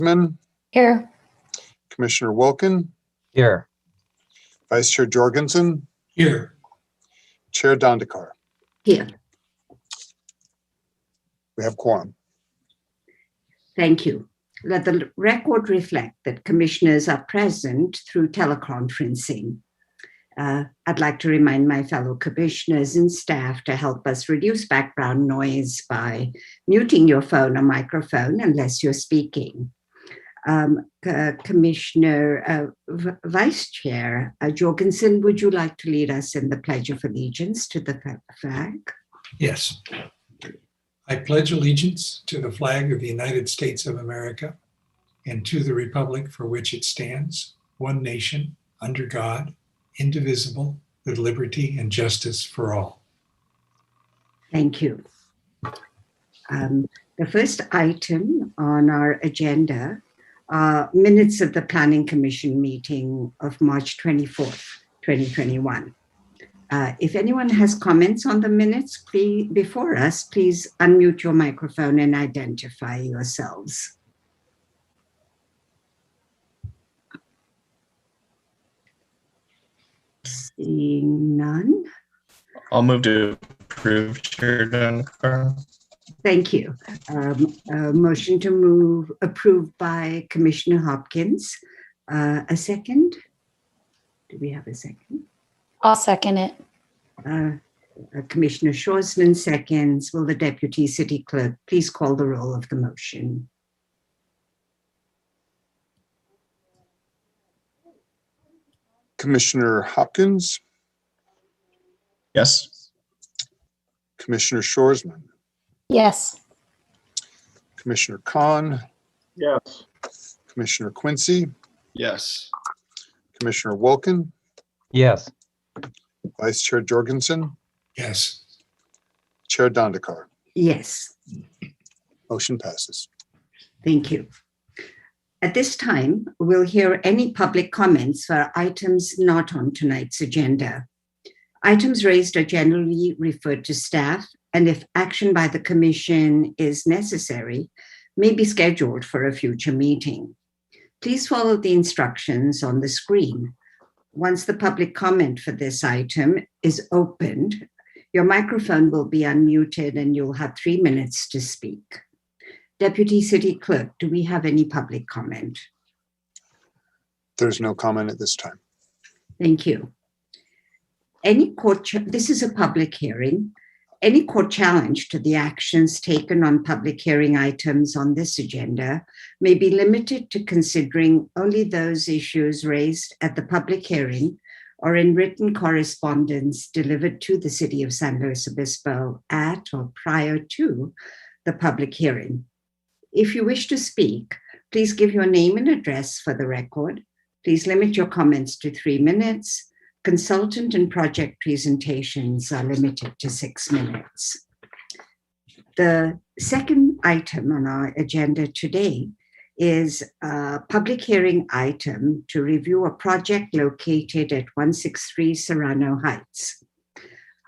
Shoresman, Here. Commissioner Wilkin, Here. Vice Chair Jorgensen, Here. Chair Dandekar. Here. We have quorum. Thank you. Let the record reflect that commissioners are present through teleconferencing. I'd like to remind my fellow commissioners and staff to help us reduce background noise by muting your phone or microphone unless you're speaking. Commissioner Vice Chair Jorgensen, would you like to lead us in the Pledge of Allegiance to the flag? Yes. I pledge allegiance to the flag of the United States of America and to the republic for which it stands, one nation, under God, indivisible, with liberty and justice for all. Thank you. The first item on our agenda are minutes of the Planning Commission meeting of March 24th, 2021. If anyone has comments on the minutes before us, please unmute your microphone and identify yourselves. Seeing none. I'll move to approve, Chair Dandekar. Thank you. Motion to move approved by Commissioner Hopkins. A second? Do we have a second? I'll second it. Commissioner Shoresman seconds. Will the Deputy City Clerk please call the roll of the motion? Commissioner Hopkins, Yes. Commissioner Shoresman, Yes. Commissioner Khan, Yes. Commissioner Quincy, Yes. Commissioner Wilkin, Yes. Vice Chair Jorgensen, Yes. Chair Dandekar. Yes, Motion passes. thank you. At this time, we'll hear any public comments for items not on tonight's agenda. Items raised are generally referred to staff, and if action by the Commission is necessary, may be scheduled for a future meeting. Please follow the instructions on the screen. Once the public comment for this item is opened, your microphone will be unmuted and you'll have 3 minutes to speak. Deputy City Clerk, do we have any public comment? There's no comment at this time. Thank you. This is a public hearing. Any court challenge to the actions taken on public hearing items on this agenda may be limited to considering only those issues raised at the public hearing or in written correspondence delivered to the City of San Luis Obispo at or prior to the public hearing. If you wish to speak, please give your name and address for the record. Please limit your comments to 3 minutes. Consultant and project presentations are limited to 6 minutes. The second item on our agenda today is a public hearing item to review a project located at 163 Serrano Heights.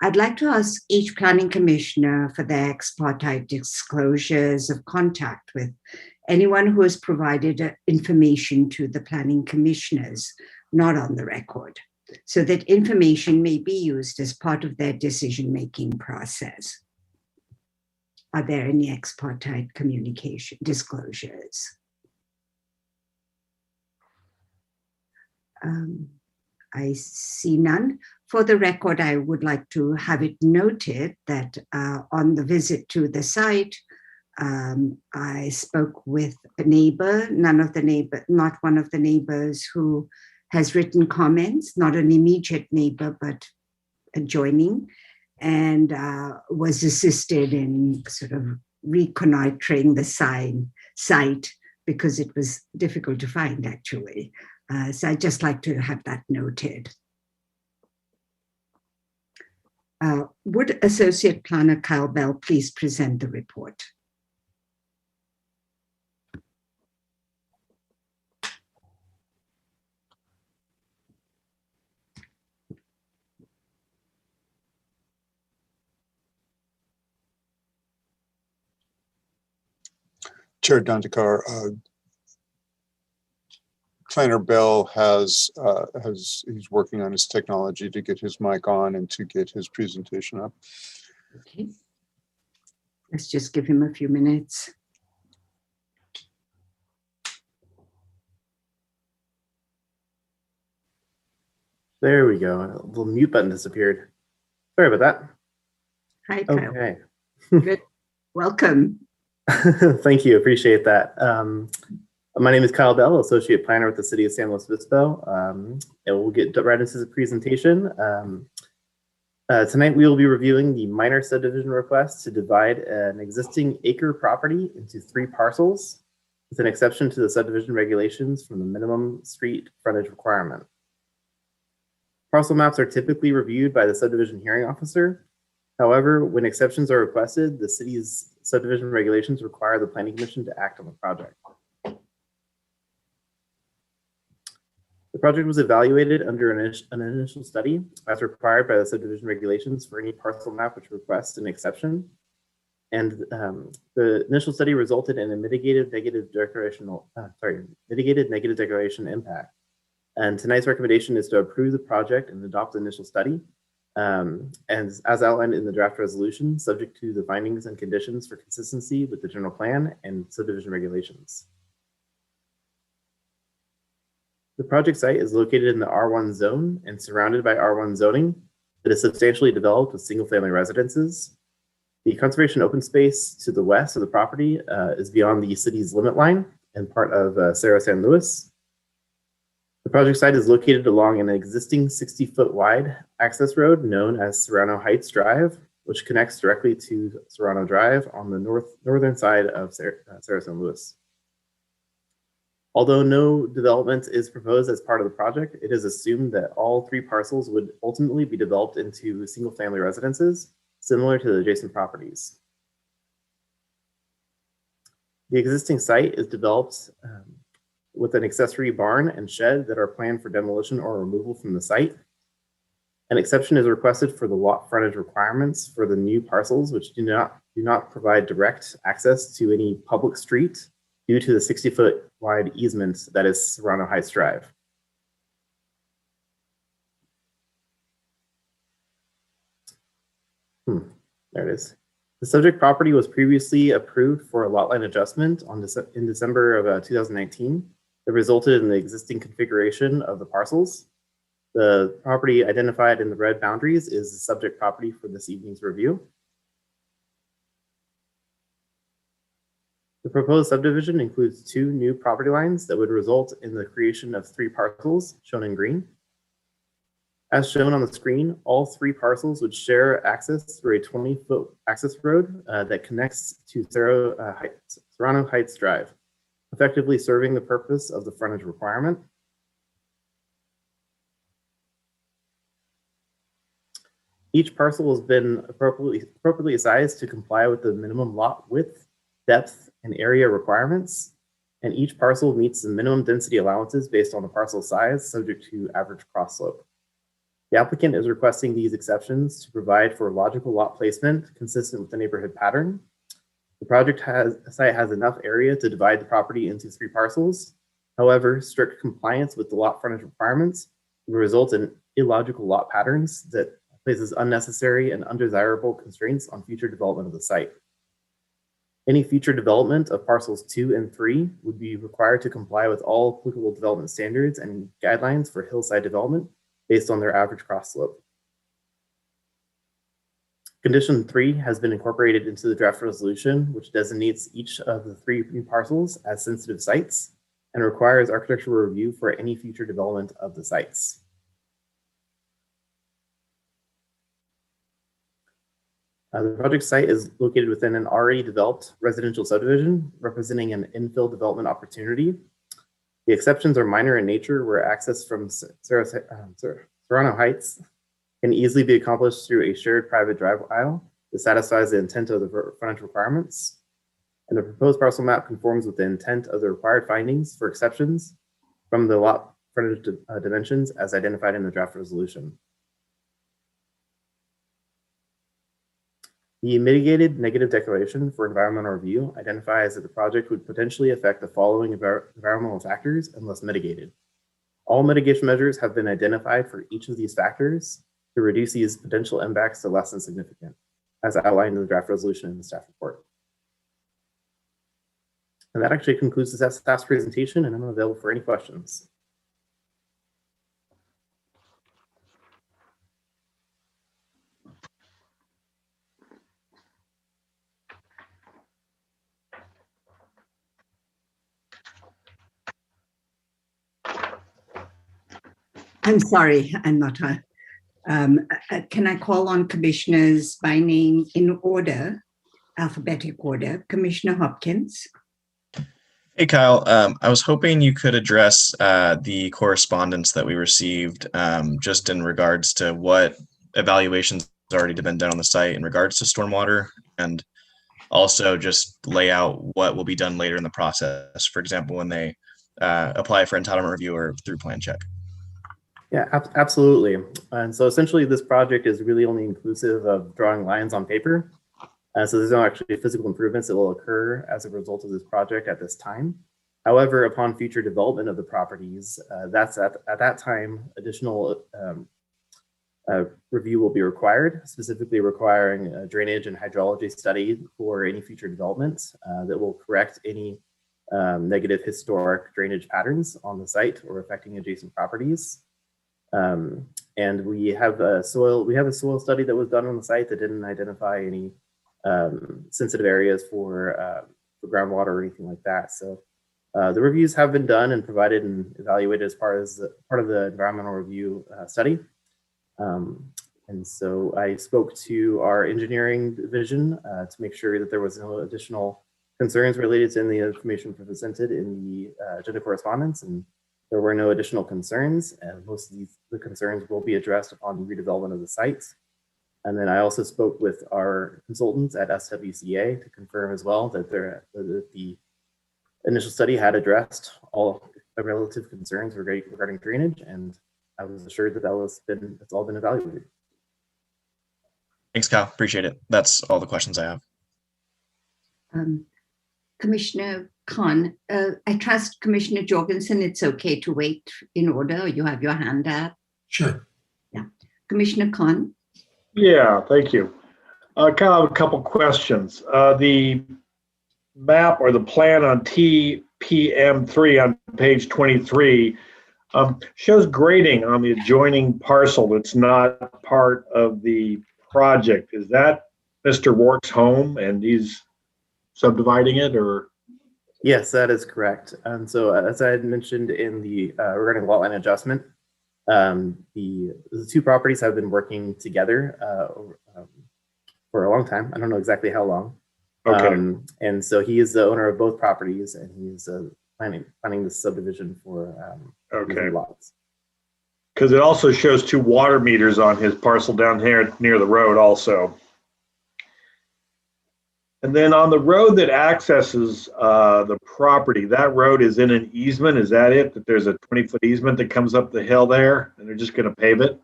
I'd like to ask each planning commissioner for their ex parte disclosures of contact with anyone who has provided information to the planning commissioners, not on the record, so that information may be used as part of their decision-making process. Are there any ex parte communication disclosures? I see none. For the record, I would like to have it noted that on the visit to the site, I spoke with a neighbor, not one of the neighbors who has written comments, not an immediate neighbor, but adjoining, and was assisted in sort of reconnoitering the site because it was difficult to find, actually. So I'd just like to have that noted. Would Associate Planner Kyle Bell please present the report? Chair Dandekar, Planner Bell he's working on his technology to get his mic on and to get his presentation up. Okay. Let's just give him a few minutes. There we go. A little mute button disappeared. Sorry about Hi, that. Kyle. Okay. Good. Welcome. Thank you. Appreciate that. My name is Kyle Bell, Associate Planner with the City of San Luis Obispo. And we'll get right into the presentation. Tonight we will be reviewing the minor subdivision request to divide an existing acre property into 3 parcels, with an exception to the subdivision regulations from the minimum street frontage requirement. Parcel maps are typically reviewed by the subdivision hearing officer. However, when exceptions are requested, the city's subdivision regulations require the planning commission to act on the project. The project was evaluated under an initial study as required by the subdivision regulations for any parcel map which requests an exception. And the initial study resulted in a mitigated negative declaration impact. And tonight's recommendation is to approve the project and adopt the initial study. And as outlined in the draft resolution, subject to the findings and conditions for consistency with the general plan and subdivision regulations. The project site is located in the R1 zone and surrounded by R1 zoning that is substantially developed with single-family residences. The conservation open space to the west of the property is beyond the city's limit line and part of Cerro San Luis. The project site is located along an existing 60-foot wide access road known as Serrano Heights Drive, which connects directly to Serrano Drive on the northern side of Cerro San Luis. Although no development is proposed as part of the project, it is assumed that all 3 parcels would ultimately be developed into single-family residences, similar to the adjacent properties. The existing site is developed with an accessory barn and shed that are planned for demolition or removal from the site. An exception is requested for the lot frontage requirements for the new parcels, which do not provide direct access to any public street due to the 60-foot wide easement that is Serrano Heights Drive. There it is. The subject property was previously approved for a lot line adjustment in December of 2019 that resulted in the existing configuration of the parcels. The property identified in the red boundaries is the subject property for this evening's review. The proposed subdivision includes 2 new property lines that would result in the creation of 3 parcels, shown in green. As shown on the screen, all 3 parcels would share access through a 20-foot access road that connects to Serrano Heights Drive, effectively serving the purpose of the frontage requirement. Each parcel has been appropriately sized to comply with the minimum lot width, depth, and area requirements, and each parcel meets the minimum density allowances based on the parcel size, subject to average cross slope. The applicant is requesting these exceptions to provide for logical lot placement consistent with the neighborhood pattern. The project site has enough area to divide the property into 3 parcels. However, strict compliance with the lot frontage requirements will result in illogical lot patterns that places unnecessary and undesirable constraints on future development of the site. Any future development of parcels 2 and 3 would be required to comply with all applicable development standards and guidelines for hillside development based on their average cross slope. Condition 3 has been incorporated into the draft resolution, which designates each of the 3 new parcels as sensitive sites and requires architectural review for any future development of the sites. The project site is located within an already developed residential subdivision, representing an infill development opportunity. The exceptions are minor in nature, where access from Serrano Heights can easily be accomplished through a shared private drive aisle that satisfies the intent of the frontage requirements. And the proposed parcel map conforms with the intent of the required findings for exceptions from the lot frontage dimensions as identified in the draft resolution. The mitigated negative declaration for environmental review identifies that the project would potentially affect the following environmental factors unless mitigated. All mitigation measures have been identified for each of these factors to reduce these potential impacts to less than significant, as outlined in the draft resolution in the staff report. And that actually concludes the staff's presentation, and I'm available for any questions. I'm sorry, I'm not. Can I call on commissioners by name in order, alphabetic order? Commissioner Hopkins. Hey, Kyle. I was hoping you could address the correspondence that we received just in regards to what evaluations already been done on the site in regards to stormwater, and also just lay out what will be done later in the process. For example, when they apply for entitlement review or through plan check. Yeah, absolutely. And so essentially this project is really only inclusive of drawing lines on paper. So there's no actually physical improvements that will occur as a result of this project at this time. However, upon future development of the properties, that's at that time, additional review will be required, specifically requiring a drainage and hydrology study for any future developments that will correct any negative historic drainage patterns on the site or affecting adjacent properties. And we have a soil study that was done on the site that didn't identify any sensitive areas for groundwater or anything like that. So the reviews have been done and provided and evaluated as part of the environmental review study. And so I spoke to our engineering division to make sure that there was no additional concerns related to the information presented in the agenda correspondence, and there were no additional concerns, and most of the concerns will be addressed upon redevelopment of the site. And then I also spoke with our consultants at SWCA to confirm as well that the initial study had addressed all the relative concerns regarding drainage, and I was assured that it's all been evaluated. Thanks, Kyle. Appreciate it. That's all the questions I have. Commissioner Khan, I trust Commissioner Jorgensen, it's okay to wait in order. You have your hand up. Sure. Yeah. Commissioner Khan. Yeah, thank you. Kind of a couple questions. The map or the plan on TPM3 on page 23 shows grading on the adjoining parcel that's not part of the project. Is that Mr. Wark's home and he's subdividing it, or? Yes, that is correct. And so as I had mentioned in the regarding lot line adjustment, the two properties have been working together for a long time. I don't know exactly how long. Okay. And so he is the owner of both properties, and he's planning the subdivision for Okay. lots. Because it also shows 2 water meters on his parcel down here near the road also. And then on the road that accesses the property, that road is in an easement. Is that it? That there's a 20-foot easement that comes up the hill there, and they're just going to pave it?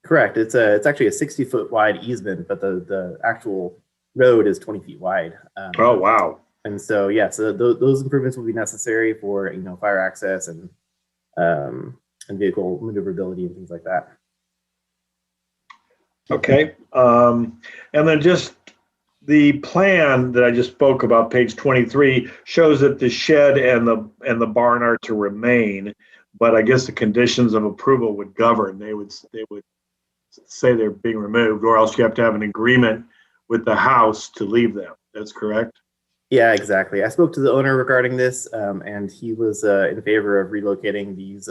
Correct. It's actually a 60-foot wide easement, but the actual road is 20 feet wide. Oh, wow. And so, yeah, so those improvements will be necessary for, fire access and vehicle maneuverability and things like that. Okay. And then just the plan that I just spoke about, page 23, shows that the shed and the barn are to remain, but I guess the conditions of approval would govern. They would say they're being removed, or else you have to have an agreement with the house to leave them. That's correct? Yeah, exactly. I spoke to the owner regarding this, and he was in favor of relocating these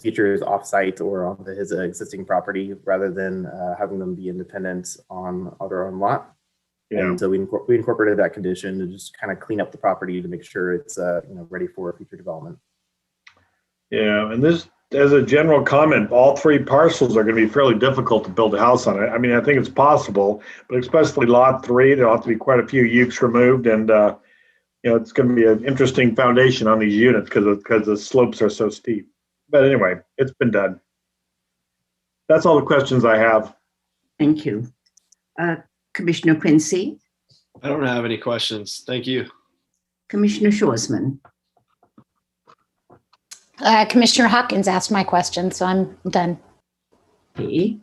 features off-site or on his existing property, rather than having them be independent on their own lot. Yeah. And so we incorporated that condition to just kind of clean up the property to make sure it's ready for future development. Yeah, and this, as a general comment, all 3 parcels are going to be fairly difficult to build a house on. I mean, I think it's possible, but especially lot 3, there'll have to be quite a few ukes removed, and it's going to be an interesting foundation on these units because the slopes are so steep. But anyway, it's been done. That's all the questions I have. Thank you. Commissioner Quincy. I don't have any questions. Thank you. Commissioner Schwarzman. Commissioner Hawkins asked my question, so I'm done. Okay.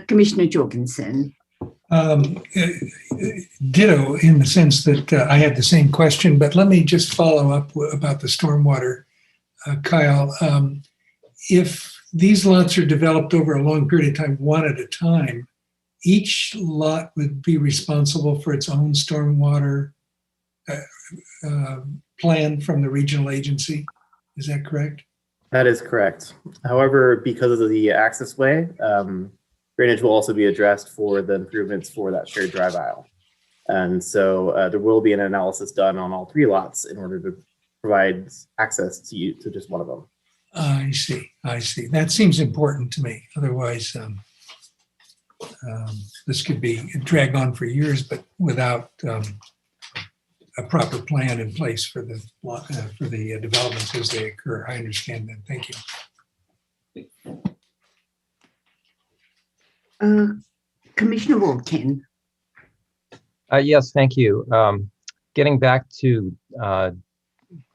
Commissioner Jorgensen. Ditto, in the sense that I had the same question, but let me just follow up about the stormwater, Kyle. If these lots are developed over a long period of time, one at a time, each lot would be responsible for its own stormwater plan from the regional agency. Is that correct? That is correct. However, because of the access way, drainage will also be addressed for the improvements for that shared drive aisle. And so there will be an analysis done on all 3 lots in order to provide access to just one of them. I see. That seems important to me. Otherwise, this could be drag on for years, but without a proper plan in place for the developments as they occur. I understand that. Thank you. Commissioner Waldkin. Yes, thank you. Getting back to,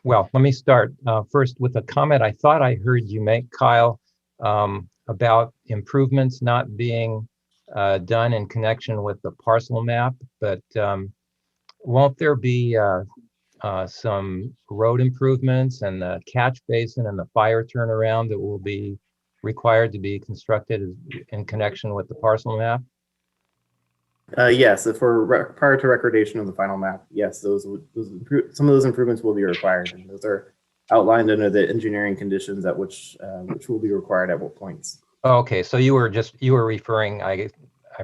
well, let me start first with a comment I thought I heard you make, Kyle, about improvements not being done in connection with the parcel map, but won't there be some road improvements and the catch basin and the fire turnaround that will be required to be constructed in connection with the parcel map? Yes, prior to recordation of the final map, yes, some of those improvements will be required, and those are outlined under the engineering conditions at which will be required at what points. Okay, so you were referring, I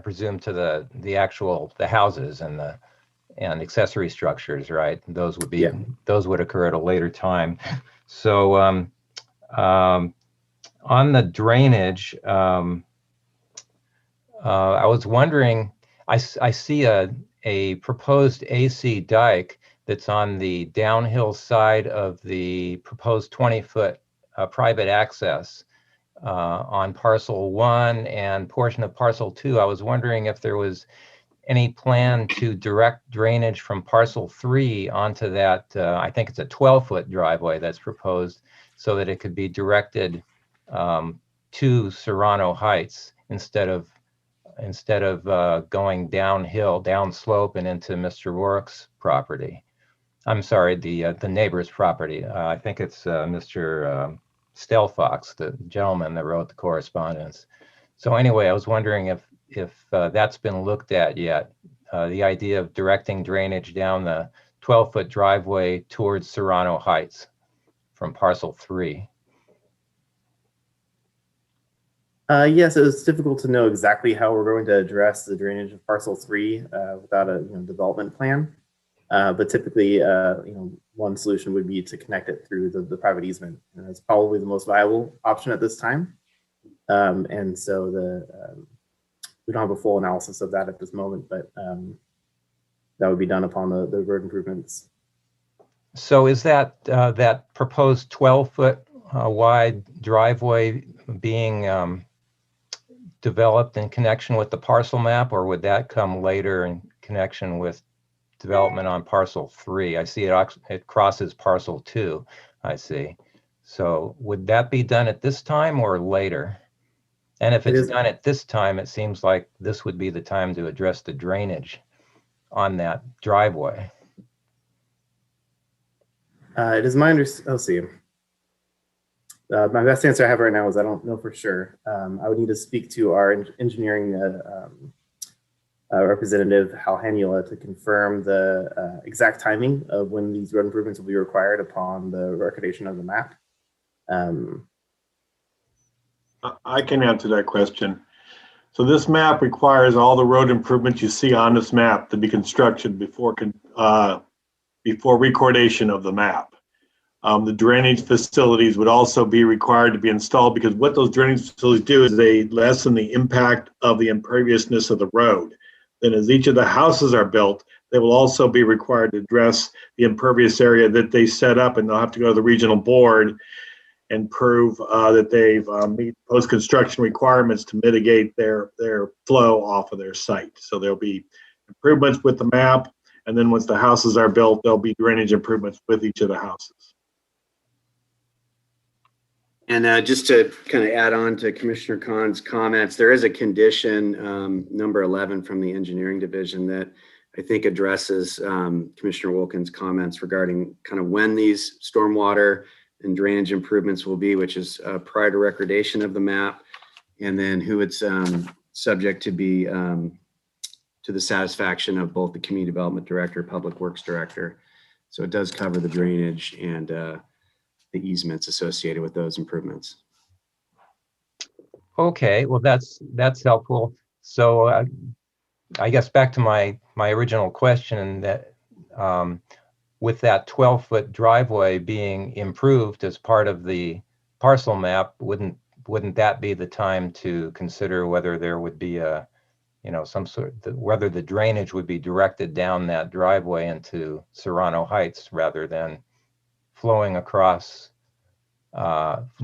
presume, to the houses and accessory structures, right? Those would occur at a later time. So on the drainage, I was wondering, I see a proposed AC dike that's on the downhill side of the proposed 20-foot private access on Parcel 1 and portion of Parcel 2. I was wondering if there was any plan to direct drainage from Parcel 3 onto that, I think it's a 12-foot driveway that's proposed, so that it could be directed to Serrano Heights instead of going downhill, downslope and into Mr. Rourke's property. I'm sorry, the neighbor's property. I think it's Mr. Stelfox, the gentleman that wrote the correspondence. So anyway, I was wondering if that's been looked at yet, the idea of directing drainage down the 12-foot driveway towards Serrano Heights from Parcel 3. Yes, it's difficult to know exactly how we're going to address the drainage of Parcel 3 without a development plan. But typically, one solution would be to connect it through the private easement, and that's probably the most viable option at this time. And so we don't have a full analysis of that at this moment, but that would be done upon the road improvements. So is that that proposed 12-foot wide driveway being developed in connection with the parcel map, or would that come later in connection with development on Parcel 3? I see it crosses Parcel 2, I see. So would that be done at this time or later? And if it's done at this time, it seems like this would be the time to address the drainage on that driveway. It is my understanding, let's see. My best answer I have right now is I don't know for sure. I would need to speak to our engineering representative, Hal Hanula, to confirm the exact timing of when these road improvements will be required upon the recordation of the map. I can answer that question. So this map requires all the road improvements you see on this map to be constructed before recordation of the map. The drainage facilities would also be required to be installed, because what those drainage facilities do is they lessen the impact of the imperviousness of the road. Then as each of the houses are built, they will also be required to address the impervious area that they set up, and they'll have to go to the regional board and prove that they've meet post-construction requirements to mitigate their flow off of their site. So there'll be improvements with the map, And then once the houses are built, there'll be drainage improvements with each of the houses. And just to kind of add on to Commissioner Khan's comments, there is a condition, number 11 from the engineering division, that I think addresses Commissioner Wilkins' comments regarding kind of when these stormwater and drainage improvements will be, which is prior to recordation of the map, and then who it's subject to be to the satisfaction of both the Community Development Director, Public Works Director. So it does cover the drainage and the easements associated with those improvements. Okay, well, that's helpful. So I guess back to my original question, that with that 12-foot driveway being improved as part of the parcel map, wouldn't that be the time to consider whether there would be a, some sort of, whether the drainage would be directed down that driveway into Serrano Heights rather than flowing across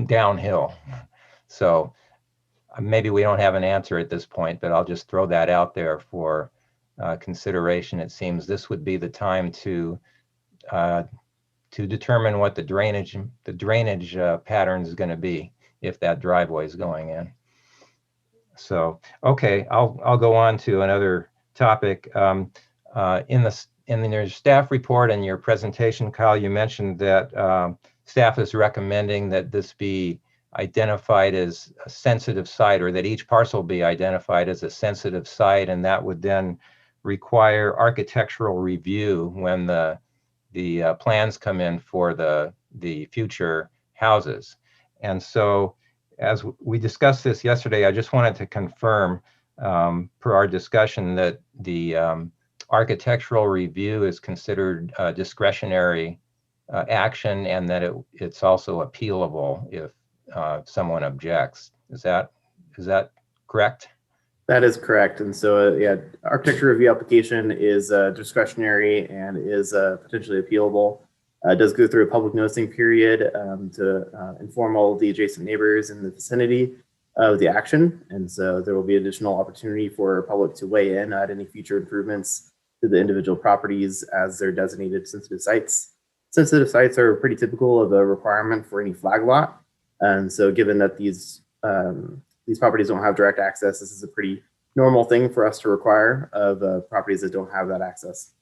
downhill? So maybe we don't have an answer at this point, but I'll just throw that out there for consideration. It seems this would be the time to determine what the drainage pattern is going to be if that driveway is going in. So, okay, I'll go on to another topic. In your staff report and your presentation, Kyle, you mentioned that staff is recommending that this be identified as a sensitive site, or that each parcel be identified as a sensitive site, and that would then require architectural review when the plans come in for the future houses. And so, as we discussed this yesterday, I just wanted to confirm, per our discussion, that the architectural review is considered discretionary action, and that it's also appealable if someone objects. Is that correct? That is correct. And so, yeah, architecture review application is discretionary and is potentially appealable. It does go through a public noticing period to inform all of the adjacent neighbors in the vicinity of the action. And so there will be additional opportunity for public to weigh in at any future improvements to the individual properties as they're designated sensitive sites. Sensitive sites are pretty typical of a requirement for any flag lot. And so given that these properties don't have direct access, this is a pretty normal thing for us to require of properties that don't have that access.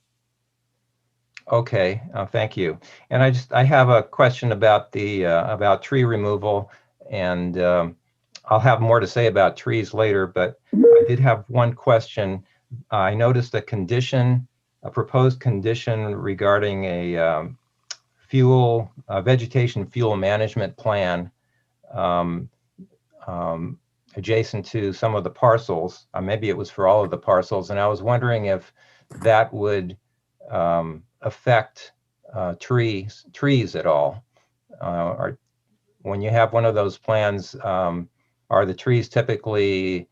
Okay, thank you. And I have a question about about tree removal, and I'll have more to say about trees later, but I did have one question. I noticed a proposed condition regarding a vegetation fuel management plan adjacent to some of the parcels. Maybe it was for all of the parcels, and I was wondering if that would affect trees at all. Or when you have one of those plans, are the trees typically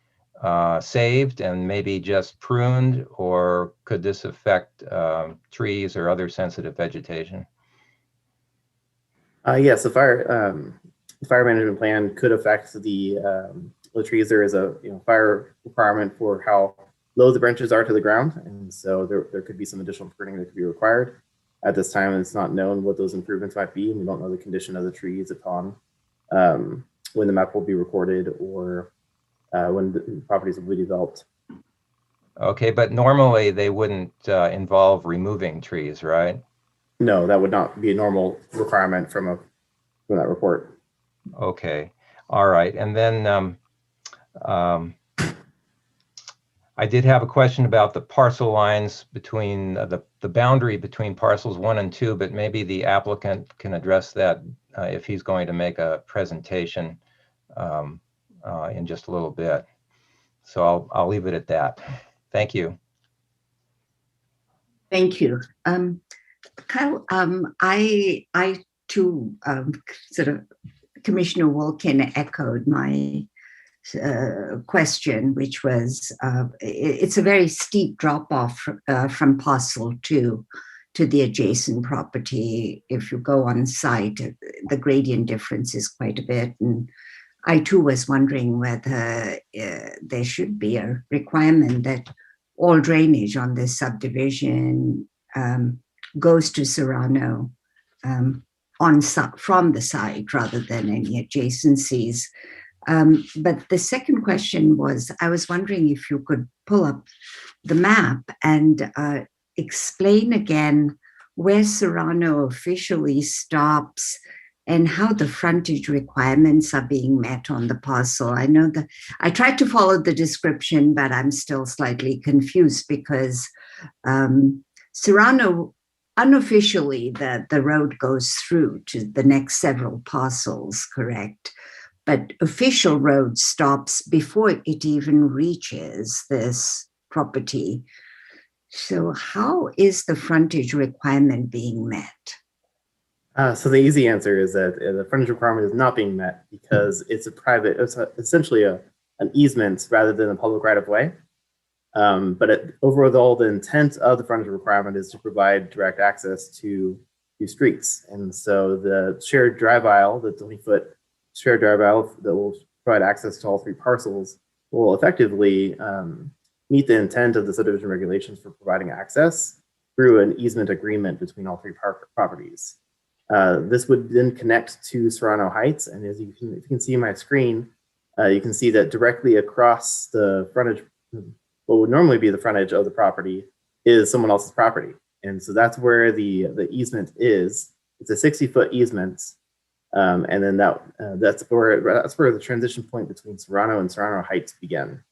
saved and maybe just pruned, or could this affect trees or other sensitive vegetation? Yes, the fire management plan could affect the trees. There is a fire requirement for how low the branches are to the ground, and so there could be some additional pruning that could be required. At this time, it's not known what those improvements might be, and we don't know the condition of the trees upon when the map will be recorded or when the properties will be developed. Okay, but normally they wouldn't involve removing trees, right? No, that would not be a normal requirement from that report. Okay, all right. And then I did have a question about the parcel lines between the boundary between parcels 1 and 2, but maybe the applicant can address that if he's going to make a presentation in just a little bit. So I'll leave it at that. Thank you. Thank you. Kyle, I too sort of, Commissioner Wilkin echoed my question, which was it's a very steep drop off from Parcel 2 to the adjacent property. If you go on site, the gradient difference is quite a bit. And I too was wondering whether there should be a requirement that all drainage on this subdivision goes to Serrano from the side rather than any adjacencies. But the second question was, I was wondering if you could pull up the map and explain again where Serrano officially stops and how the frontage requirements are being met on the parcel. I know that I tried to follow the description, but I'm still slightly confused because Serrano, unofficially, the road goes through to the next several parcels, correct? But official road stops before it even reaches this property. So how is the frontage requirement being met? So the easy answer is that the frontage requirement is not being met because it's essentially an easement rather than a public right of way. But overall, the intent of the frontage requirement is to provide direct access to streets. And so the shared drive aisle, the 20-foot shared drive aisle that will provide access to all three parcels, will effectively meet the intent of the subdivision regulations for providing access through an easement agreement between all three properties. This would then connect to Serrano Heights, and as if you can see my screen, you can see that directly across the frontage, what would normally be the frontage of the property, is someone else's property, and so that's where the easement is. It's a 60-foot easement, and then that's where the transition point between Serrano and Serrano Heights began.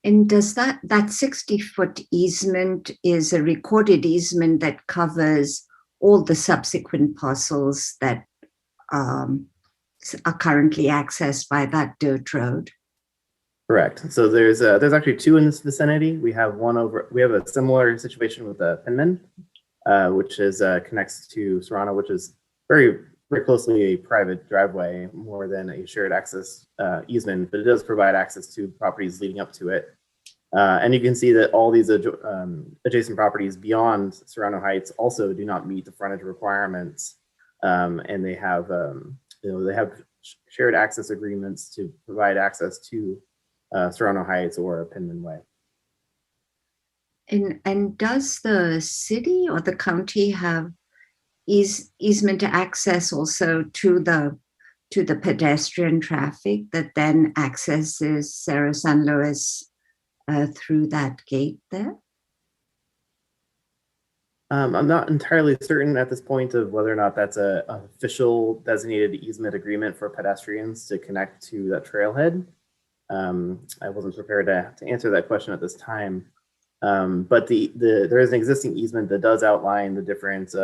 And does that 60-foot easement is a recorded easement that covers all the subsequent parcels that are currently accessed by that dirt road? Correct. So there's actually two in this vicinity. We have a similar situation with Penman, which connects to Serrano, which is very, very closely a private driveway more than a shared access easement, but it does provide access to properties leading up to it. And you can see that all these adjacent properties beyond Serrano Heights also do not meet the frontage requirements, and they have shared access agreements to provide access to Serrano Heights or Penman Way. And does the city or the county have easement access also to the pedestrian traffic that then accesses Cerro San Luis through that gate there? I'm not entirely certain at this point of whether or not that's an official designated easement agreement for pedestrians to connect to that trailhead. I wasn't prepared to answer that question at this time. But there is an existing easement that does outline the different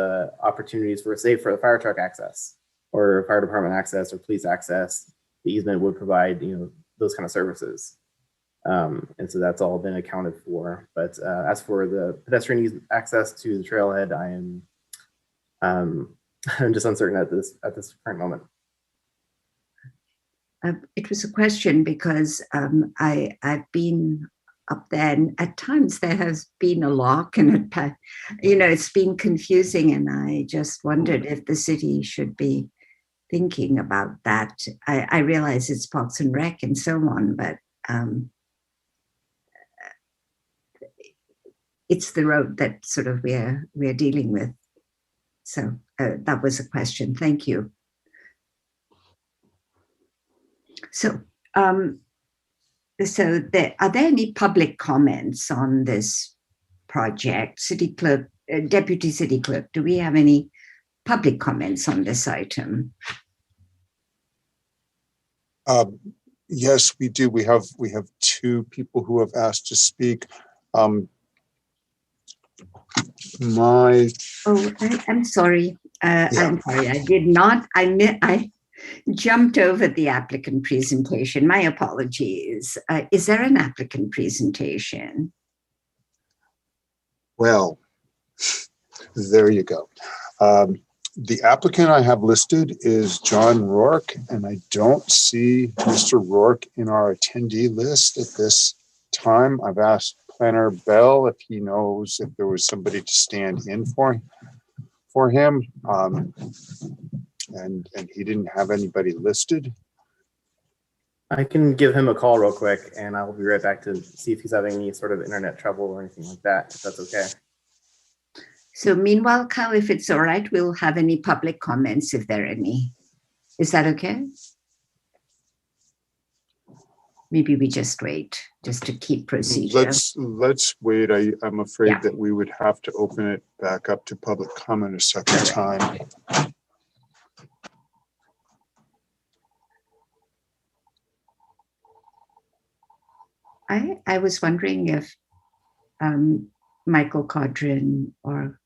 opportunities for, say, for the fire truck access or fire department access or police access. The easement would provide, those kind of services. And so that's all been accounted for. But as for the pedestrian access to the trailhead, I'm just uncertain at this current moment. It was a question because I've been up there, and at times there has been a lock, and it's been confusing, and I just wondered if the city should be thinking about that. I realize it's Parks and Rec and so on, but it's the road that sort of we're dealing with. So that was a question. Thank you. So, are there any public comments on this project? City Clerk, Deputy City Clerk, do we have any public comments on this item? Yes, we do. We have two people who have asked to speak. I'm sorry. I'm sorry. I did not. I jumped over the applicant presentation. My apologies. Is there an applicant presentation? Well, there you go. The applicant I have listed is John Rourke, and I don't see Mr. Rourke in our attendee list at this time. I've asked Planner Bell if he knows if there was somebody to stand in for him. And he didn't have anybody listed. I can give him a call real quick, and I will be right back to see if he's having any sort of internet trouble or anything like that, if that's okay. So meanwhile, Kyle, if it's all right, we'll have any public comments if there are any. Is that okay? Maybe we just wait, just to keep procedure. Let's wait. I'm afraid Yeah. that we would have to open it back up to public comment a second time. I was wondering if Michael Codrin or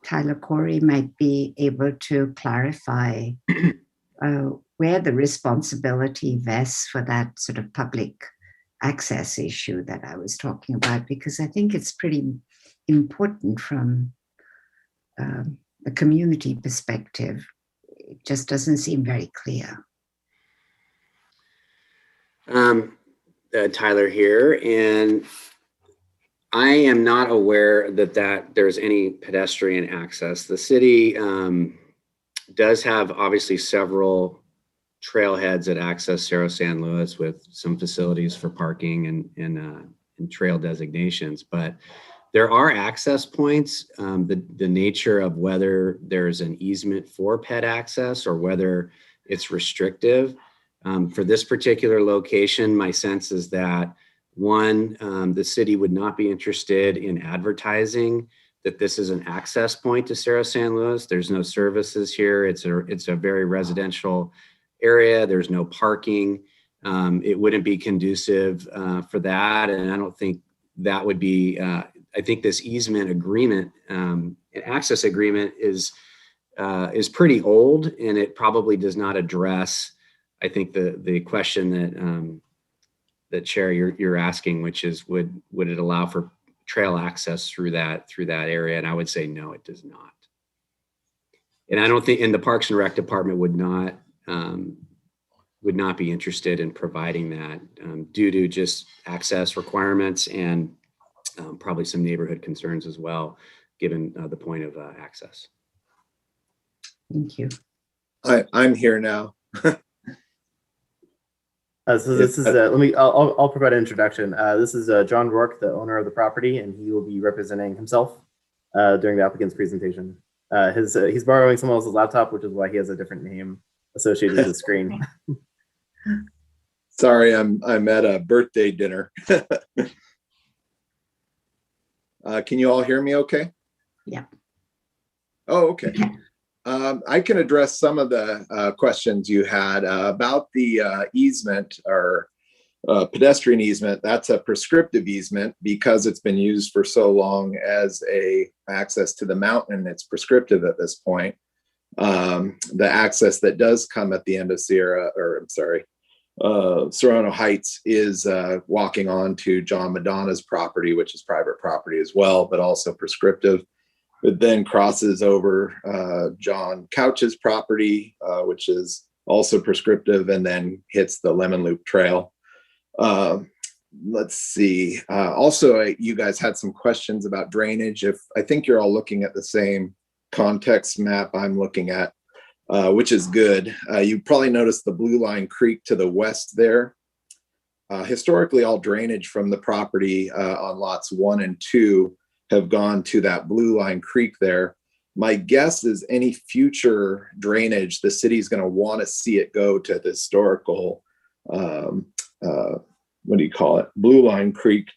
Tyler Corey might be able to clarify where the responsibility vests for that sort of public access issue that I was talking about, because I think it's pretty important from a community perspective. It just doesn't seem very clear. Tyler here, and I am not aware that there's any pedestrian access. The city does have obviously several trailheads that access Cerro San Luis with some facilities for parking and trail designations, but there are access points. The nature of whether there's an easement for ped access or whether it's restrictive. For this particular location, my sense is that one, the city would not be interested in advertising that this is an access point to Cerro San Luis. There's no services here. It's a very residential area. There's no parking. It wouldn't be conducive for that. And I don't think that would be, I think this easement agreement, an access agreement is pretty old, and it probably does not address, I think, the question that Chair you're asking, which is would it allow for trail access through that area? And I would say no, it does not. And I don't think, and the Parks and Rec Department would not be interested in providing that due to just access requirements and probably some neighborhood concerns as well, given the point of access. Thank you. I'm here now. So this is, I'll provide an introduction. This is John Rourke, the owner of the property, and he will be representing himself during the applicant's presentation. He's borrowing someone else's laptop, which is why he has a different name associated with the screen. Sorry, I'm at a birthday dinner. Can you all hear me okay? Yeah. Oh, okay. I can address some of the questions you had about the easement or pedestrian easement. That's a prescriptive easement because it's been used for so long as a access to the mountain. It's prescriptive at this point. The access that does come at the end of Serrano Heights is walking on to John Madonna's property, which is private property as well, but also prescriptive. It then crosses over John Couch's property, which is also prescriptive, and then hits the Lemon Loop Trail. Let's see. Also, you guys had some questions about drainage. I think you're all looking at the same context map I'm looking at, which is good. You probably noticed the Blue Line Creek to the west there. Historically, all drainage from the property on lots 1 and 2 have gone to that Blue Line Creek there. My guess is any future drainage, the city's going to want to see it go to the historical, what do you call it? Blue Line Creek.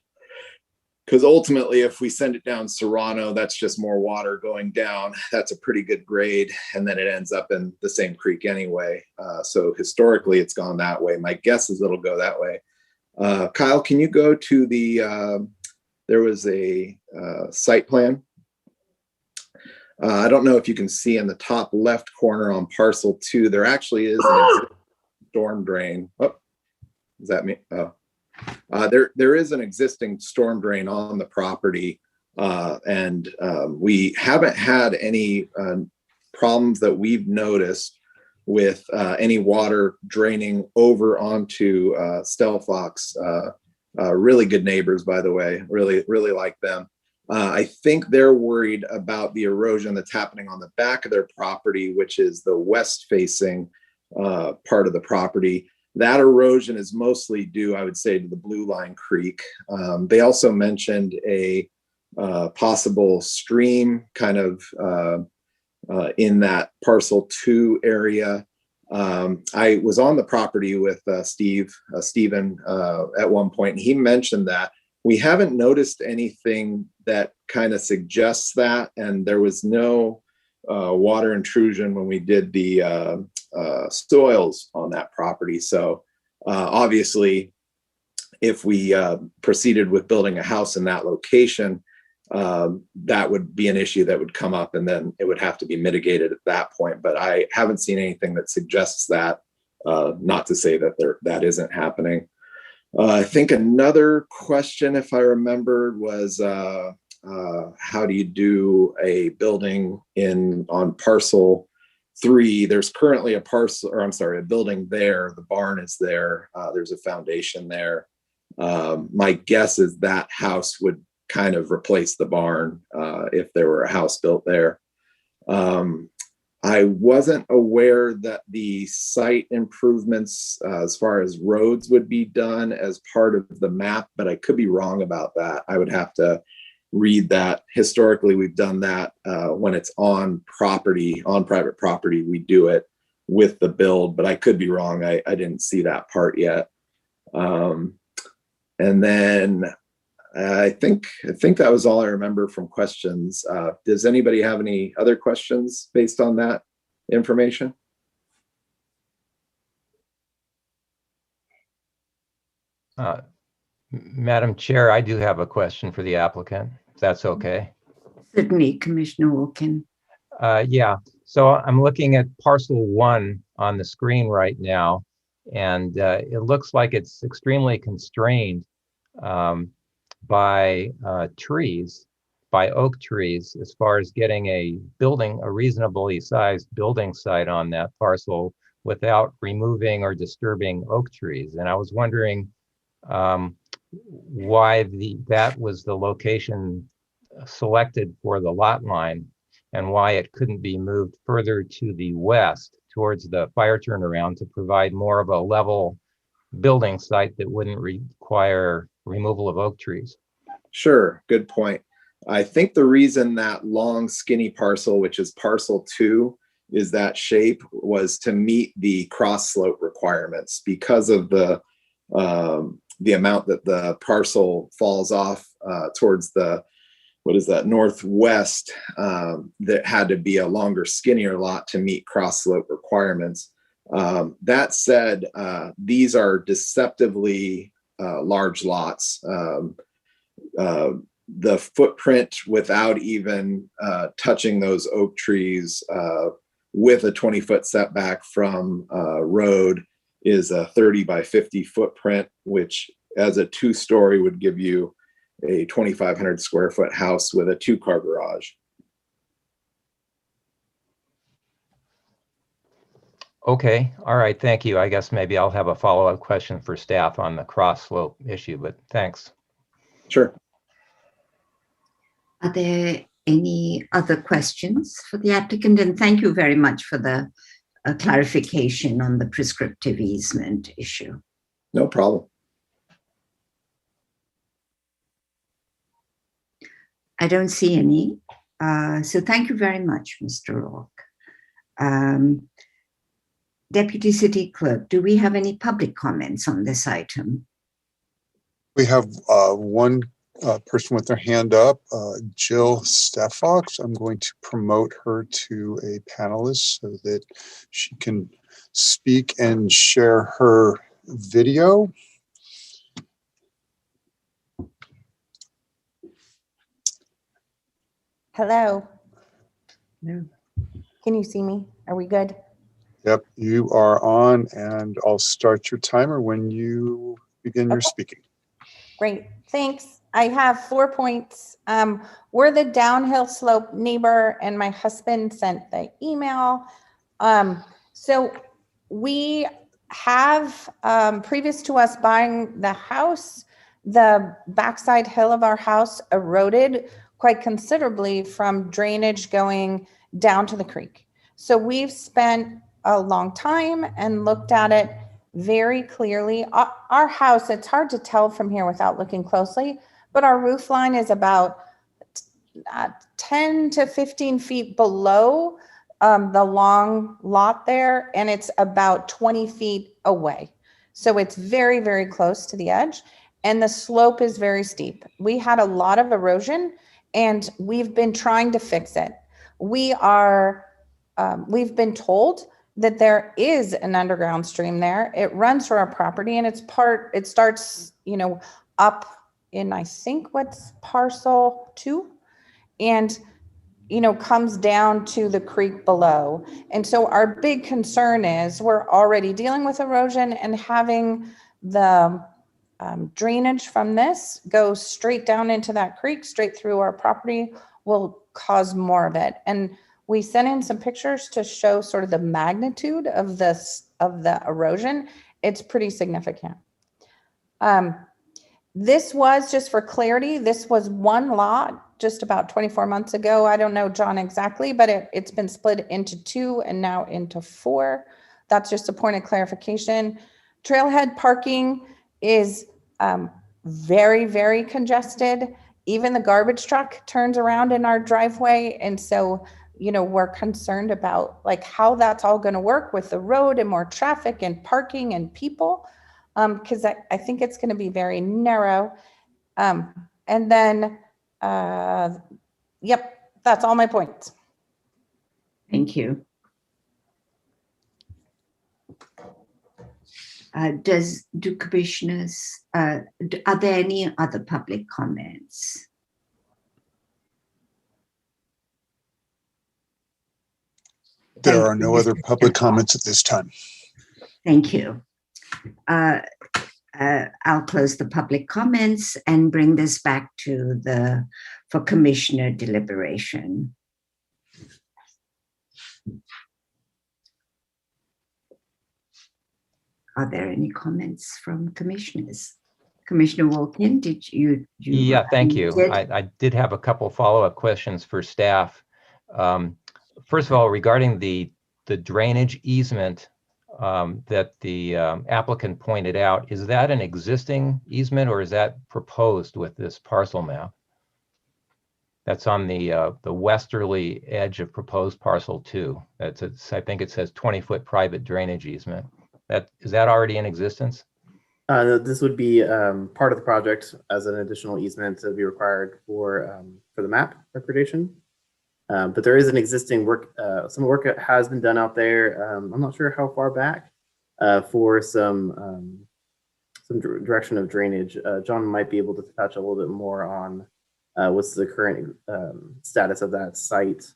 Because ultimately, if we send it down Serrano, that's just more water going down. That's a pretty good grade. And then it ends up in the same creek anyway. So historically, it's gone that way. My guess is it'll go that way. Kyle, can you go to the, there was a site plan. I don't know if you can see in the top left corner on parcel 2, there actually is an storm drain. Oh, does that mean? Oh, there is an existing storm drain on the property, and we haven't had any problems that we've noticed with any water draining over onto Stelfox. Really good neighbors, by the way, really like them. I think they're worried about the erosion that's happening on the back of their property, which is the west facing part of the property. That erosion is mostly due, I would say, to the Blue Line Creek. They also mentioned a possible stream kind of in that parcel 2 area. I was on the property with Stephen at one point, and he mentioned that we haven't noticed anything that kind of suggests that, and there was no water intrusion when we did the soils on that property. So obviously, if we proceeded with building a house in that location, that would be an issue that would come up, and then it would have to be mitigated at that point. But I haven't seen anything that suggests that, not to say that that isn't happening. I think another question, if I remembered, was how do you do a building on parcel 3? There's currently a building there. The barn is there. There's a foundation there. My guess is that house would kind of replace the barn if there were a house built there. I wasn't aware that the site improvements as far as roads would be done as part of the map, but I could be wrong about that. I would have to read that. Historically, we've done that when it's on private property, we do it with the build, but I could be wrong. I didn't see that part yet. And then I think that was all I remember from questions. Does anybody have any other questions based on that information? Madam Chair, I do have a question for the applicant, if that's okay. Certainly, Commissioner Wilkin. Yeah, so I'm looking at parcel 1 on the screen right now, and it looks like it's extremely constrained by trees, by oak trees, as far as getting a reasonably sized building site on that parcel without removing or disturbing oak trees. And I was wondering why that was the location selected for the lot line, and why it couldn't be moved further to the west towards the fire turnaround to provide more of a level building site that wouldn't require removal of oak trees. Sure, good point. I think the reason that long skinny parcel, which is parcel 2, is that shape was to meet the cross slope requirements because of the amount that the parcel falls off towards the, northwest. That had to be a longer, skinnier lot to meet cross slope requirements. That said, these are deceptively large lots. The footprint without even touching those oak trees with a 20-foot setback from road is a 30 by 50 footprint, which as a 2-story would give you a 2,500 square foot house with a 2-car garage. Okay, all right, thank you. I guess maybe I'll have a follow-up question for staff on the cross slope issue, but thanks. Sure. Are there any other questions for the applicant? And thank you very much for the clarification on the prescriptive easement issue. No problem. I don't see any. So thank you very much, Mr. Rourke. Deputy City Clerk, do we have any public comments on this item? We have one person with their hand up, Jill Steffox. I'm going to promote her to a panelist so that she can speak and share her video. Hello. No. Can you see me? Are we good? Yep, you are on, and I'll start your timer when you begin your speaking. Great, thanks. I have 4 points. We're the downhill slope neighbor, and my husband sent the email. So we have, previous to us buying the house, the backside hill of our house eroded quite considerably from drainage going down to the creek. So we've spent a long time and looked at it very clearly. Our house, it's hard to tell from here without looking closely, but our roof line is about 10 to 15 feet below the long lot there, and it's about 20 feet away. So it's very, very close to the edge, and the slope is very steep. We had a lot of erosion, and we've been trying to fix it. We've been told that there is an underground stream there. It runs through our property, and it starts, up in, I think, what's Parcel 2, and comes down to the creek below. And so our big concern is we're already dealing with erosion, and having the drainage from this go straight down into that creek, straight through our property, will cause more of it. And we sent in some pictures to show sort of the magnitude of the erosion. It's pretty significant. This was, just for clarity, this was one lot just about 24 months ago. I don't know, John, exactly, but it's been split into 2 and now into 4. That's just a point of clarification. Trailhead parking is very, very congested. Even the garbage truck turns around in our driveway. And so, we're concerned about like how that's all going to work with the road and more traffic and parking and people. Because I think it's going to be very narrow. And then, yep, that's all my points. Thank you. Do commissioners, are there any other public comments? There are no other public comments at this time. Thank you. I'll close the public comments and bring this back to for commissioner deliberation. Are there any comments from commissioners? Commissioner Wilkin, did you? Yeah, thank you. I did have a couple follow-up questions for staff. First of all, regarding the drainage easement that the applicant pointed out, is that an existing easement or is that proposed with this parcel map? That's on the westerly edge of proposed parcel 2. I think it says 20-foot private drainage easement. Is that already in existence? This would be part of the project as an additional easement to be required for the map recordation. But there is an existing work, some work that has been done out there. I'm not sure how far back for some direction of drainage. John might be able to touch a little bit more on what's the current status of that site.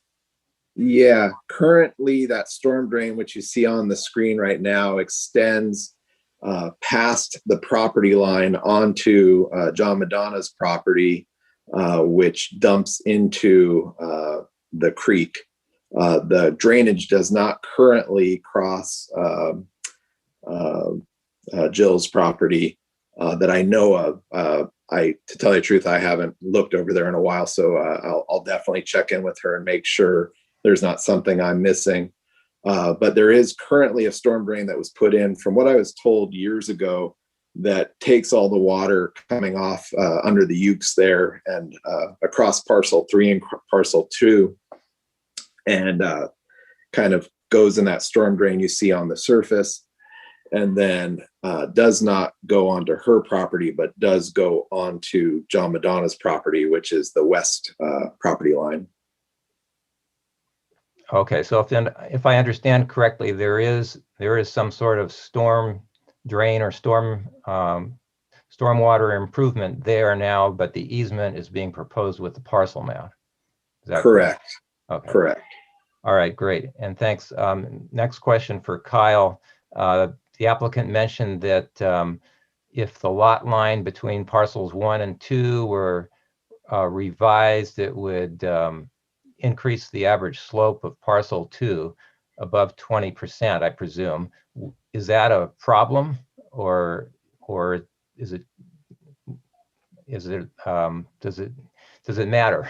Yeah, currently that storm drain, which you see on the screen right now, extends past the property line onto John Madonna's property, which dumps into the creek. The drainage does not currently cross Jill's property that I know of. To tell you the truth, I haven't looked over there in a while, so I'll definitely check in with her and make sure there's not something I'm missing. But there is currently a storm drain that was put in, from what I was told years ago, that takes all the water coming off under the ukes there and across parcel 3 and parcel 2, and kind of goes in that storm drain you see on the surface, and then does not go onto her property, but does go onto John Madonna's property, which is the west property line. Okay, so if I understand correctly, there is some sort of storm drain or stormwater improvement there now, but the easement is being proposed with the parcel map. Is that correct? Okay. Correct. All right, great, and thanks. Next question for Kyle. The applicant mentioned that if the lot line between parcels 1 and 2 were revised, it would increase the average slope of parcel 2 above 20%, I presume. Is that a problem, or does it matter?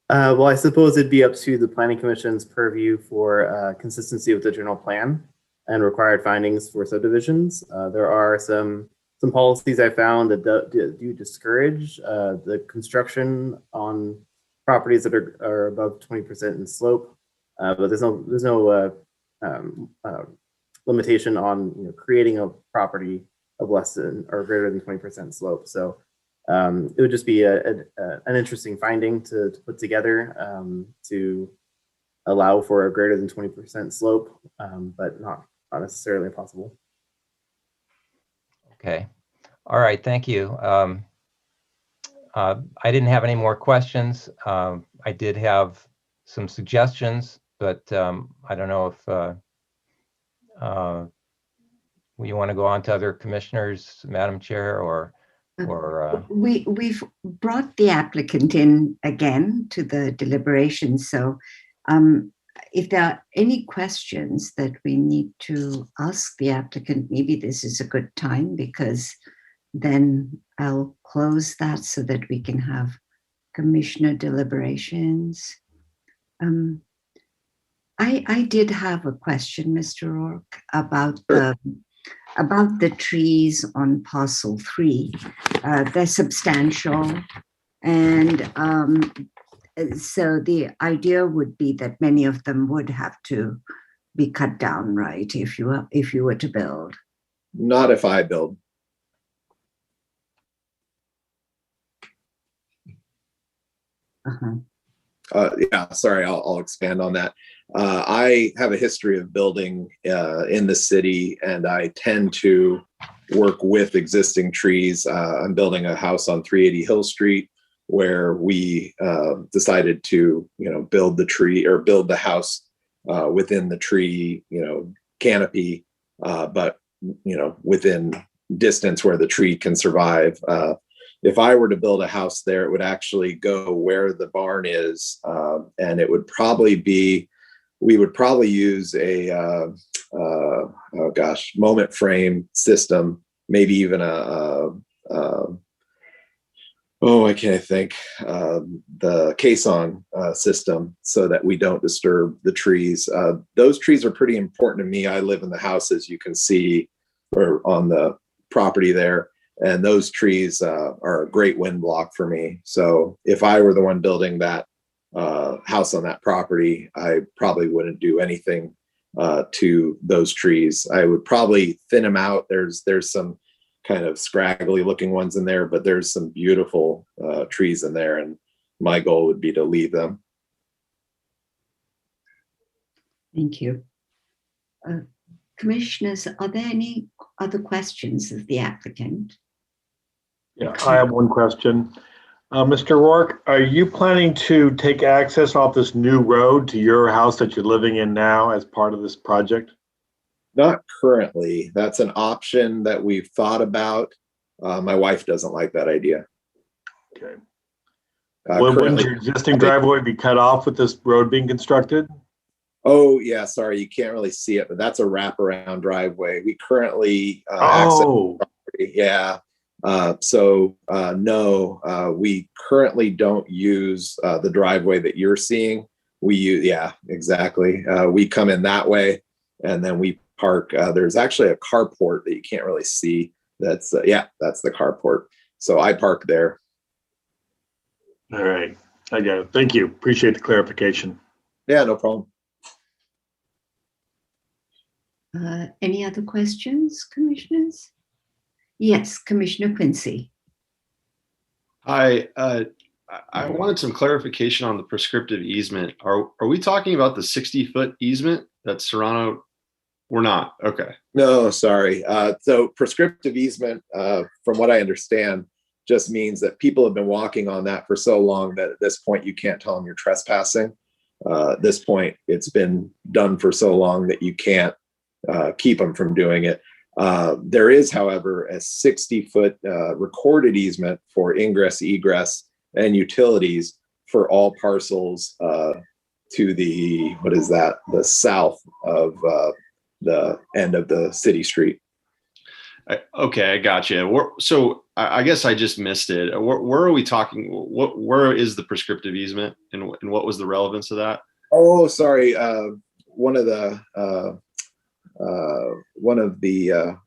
Well, I suppose it'd be up to the Planning Commission's purview for consistency with the general plan and required findings for subdivisions. There are some some policies I found that do discourage the construction on properties that are above 20% in slope, but there's no limitation on creating a property of less than or greater than 20% slope. So it would just be an interesting finding to put together to allow for a greater than 20% slope, but not necessarily possible. Okay. All right. Thank you. I didn't have any more questions. I did have some suggestions, but I don't know if you want to go on to other commissioners, Madam Chair, or we've brought the applicant in again to the deliberations. So if there are any questions that we need to ask the applicant, maybe this is a good time, because then I'll close that so that we can have commissioner deliberations. I did have a question, Mr. Rourke, about the trees on Parcel 3. They're substantial, and so the idea would be that many of them would have to be cut down, right? If you were to build. Not if I build. Yeah, sorry, I'll expand on that. I have a history of building in the city, and I tend to work with existing trees. I'm building a house on 380 Hill Street, where we decided to, build the tree or build the house within the tree, canopy, but within distance where the tree can survive. If I were to build a house there, it would actually go where the barn is, and it would probably be, we would probably use a moment frame system, maybe even I can't think, the caisson system, so that we don't disturb the trees. Those trees are pretty important to me. I live in the house, as you can see, or on the property there. And those trees are a great wind block for me. So if I were the one building that house on that property, I probably wouldn't do anything to those trees. I would probably thin them out. There's some kind of scraggly looking ones in there, but there's some beautiful trees in there, and my goal would be to leave them. Thank you. Commissioners, are there any other questions of the applicant? Yeah, I have one question. Mr. Rourke, are you planning to take access off this new road to your house that you're living in now as part of this project? Not currently. That's an option that we've thought about. My wife doesn't like that idea. Okay. Wouldn't your existing driveway be cut off with this road being constructed? Oh, yeah, sorry, you can't really see it, but that's a wraparound driveway. We currently access the property. Yeah. No, we currently don't use the driveway that you're seeing. We use, yeah, exactly. We come in that way, and then we park. There's actually a carport that you can't really see. That's that's the carport. So I park there. All right, I got it. Thank you. Appreciate the clarification. Yeah, no problem. Any other questions, commissioners? Yes, Commissioner Quincy. Hi, I wanted some clarification on the prescriptive easement. Are we talking about the 60-foot easement that Serrano? We're not. Okay. No, sorry. So prescriptive easement, from what I understand, just means that people have been walking on that for so long that at this point you can't tell them you're trespassing. At this point, it's been done for so long that you can't keep them from doing it. There is, however, a 60-foot recorded easement for ingress, egress, and utilities for all parcels to the, what is that, the south of the end of the city street. Okay, I got you. So I guess I just missed it. Where are we talking? Where is the prescriptive easement, and what was the relevance of that? Oh, sorry. One of the,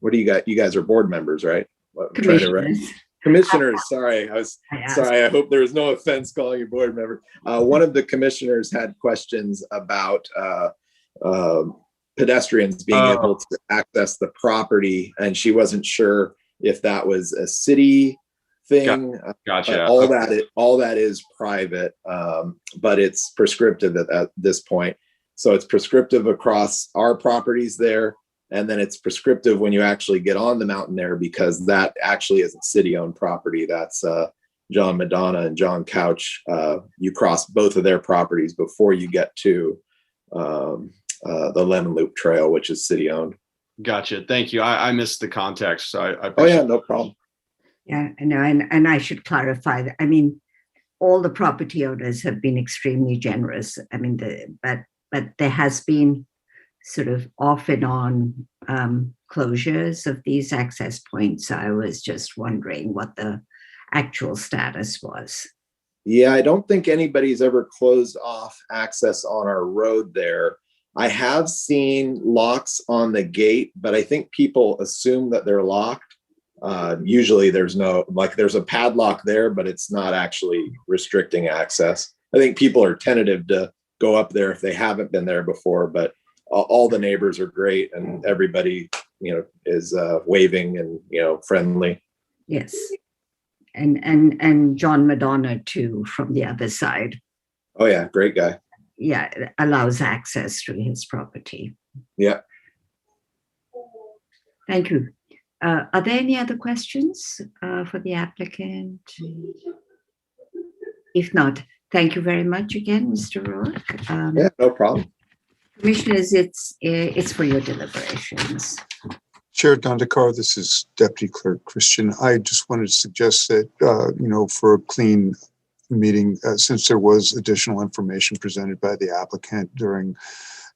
what do you got? You guys are board members, right? I'm trying to Commissioners. Commissioners, sorry. I asked. Sorry. I hope there was no offense calling you board member. One of the commissioners had questions about pedestrians being able to access the property, and she wasn't sure if that was a city thing. Gotcha. All that is private, but it's prescriptive at this point. So it's prescriptive across our properties there. And then it's prescriptive when you actually get on the mountain there, because that actually isn't city-owned property. That's John Madonna and John Couch. You cross both of their properties before you get to the Lemon Loop Trail, which is city-owned. Gotcha. Thank you. I missed the context. So I oh yeah, no problem. Yeah, I know, and I should clarify that. I mean, all the property owners have been extremely generous. I mean, but there has been sort of off and on closures of these access points. I was just wondering what the actual status was. Yeah, I don't think anybody's ever closed off access on our road there. I have seen locks on the gate, but I think people assume that they're locked. Usually there's there's a padlock there, but it's not actually restricting access. I think people are tentative to go up there if they haven't been there before, but all the neighbors are great, and everybody, is waving and, friendly. Yes. And John Madonna too, from the other side. Oh yeah, great guy. Yeah, allows access to his property. Yeah. Thank you. Are there any other questions for the applicant? If not, thank you very much again, Mr. Rourke. Yeah, no problem. Commissioners, it's for your deliberations. Chair Dondekar, this is Deputy Clerk Christian. I just wanted to suggest that, for a clean meeting, since there was additional information presented by the applicant during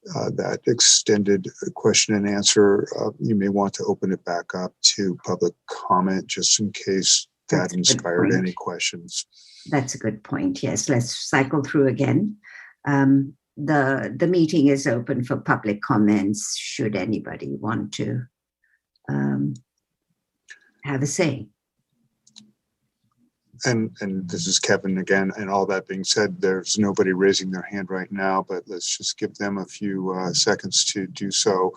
that extended question and answer, you may want to open it back up to public comment, just in case that inspired any questions. That's a good point. Yes, let's cycle through again. The meeting is open for public comments should anybody want to have a say. And this is Kevin again, and all that being said, there's nobody raising their hand right now, but let's just give them a few seconds to do so.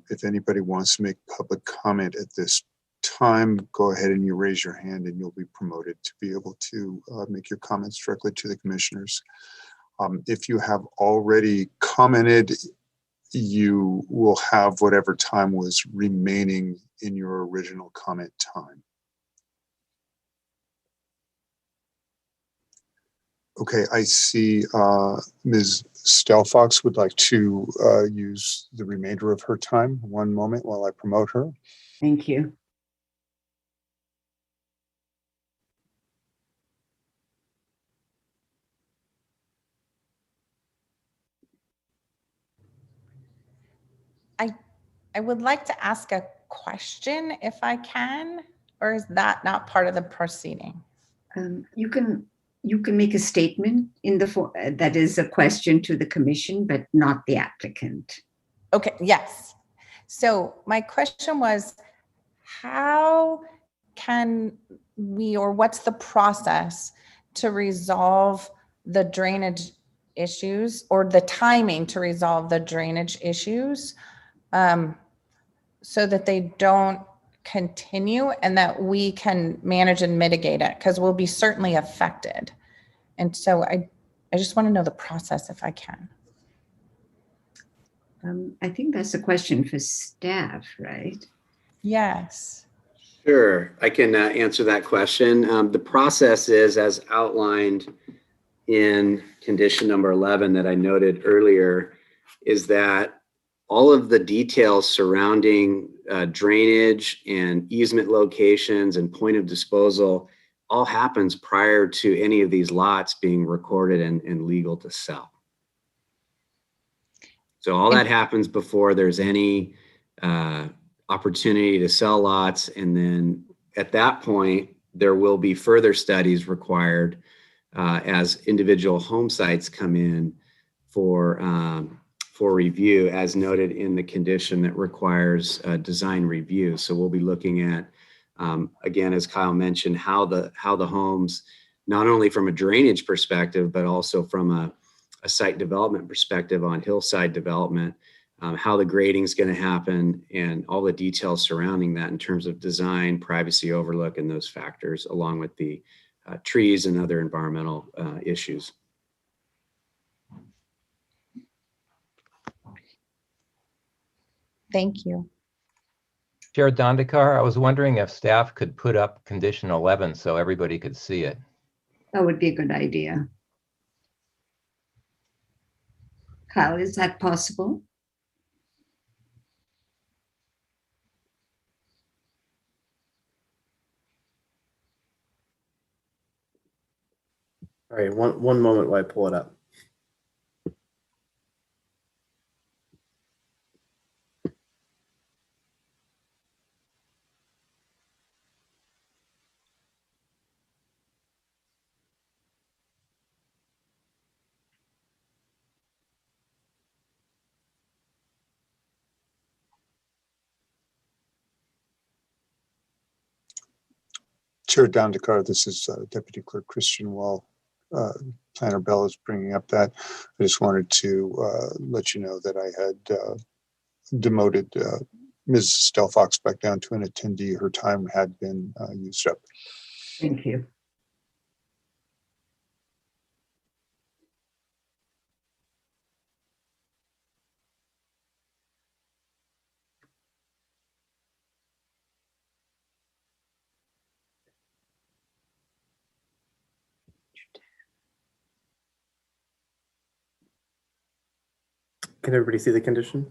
If anybody wants to make public comment at this time, go ahead and you raise your hand and you'll be promoted to be able to make your comments directly to the commissioners. If you have already commented, you will have whatever time was remaining in your original comment time. Okay, I see Ms. Stelfox would like to use the remainder of her time. One moment while I promote her. Thank you. I would like to ask a question if I can, or is that not part of the proceeding? You can make a statement in the that is a question to the commission, but not the applicant. Okay, yes. So my question was, how can we, or what's the process to resolve the drainage issues, or the timing to resolve the drainage issues, so that they don't continue and that we can manage and mitigate it, because we'll be certainly affected. And so I just want to know the process if I can. I think that's a question for staff, right? Yes. Sure, I can answer that question. The process is as outlined in condition number 11 that I noted earlier, is that all of the details surrounding drainage and easement locations and point of disposal all happens prior to any of these lots being recorded and legal to sell. So all that happens before there's any opportunity to sell lots. And then at that point, there will be further studies required as individual home sites come in for review, as noted in the condition that requires design review. So we'll be looking at again, as Kyle mentioned, how the homes, not only from a drainage perspective, but also from a site development perspective on hillside development, how the grading is going to happen, and all the details surrounding that in terms of design, privacy overlook, and those factors, along with the trees and other environmental issues. Thank you. Chair Dandekar, I was wondering if staff could put up condition 11 so everybody could see it. That would be a good idea. Kyle, is that possible? All right, one moment while I pull it up. Chair Dandekar, this is Deputy Clerk Christian Wall. Planner Bell is bringing up that. I just wanted to let you know that I had demoted Ms. Stelfox back down to an attendee. Her time had been used up. Thank you. Can everybody see the condition?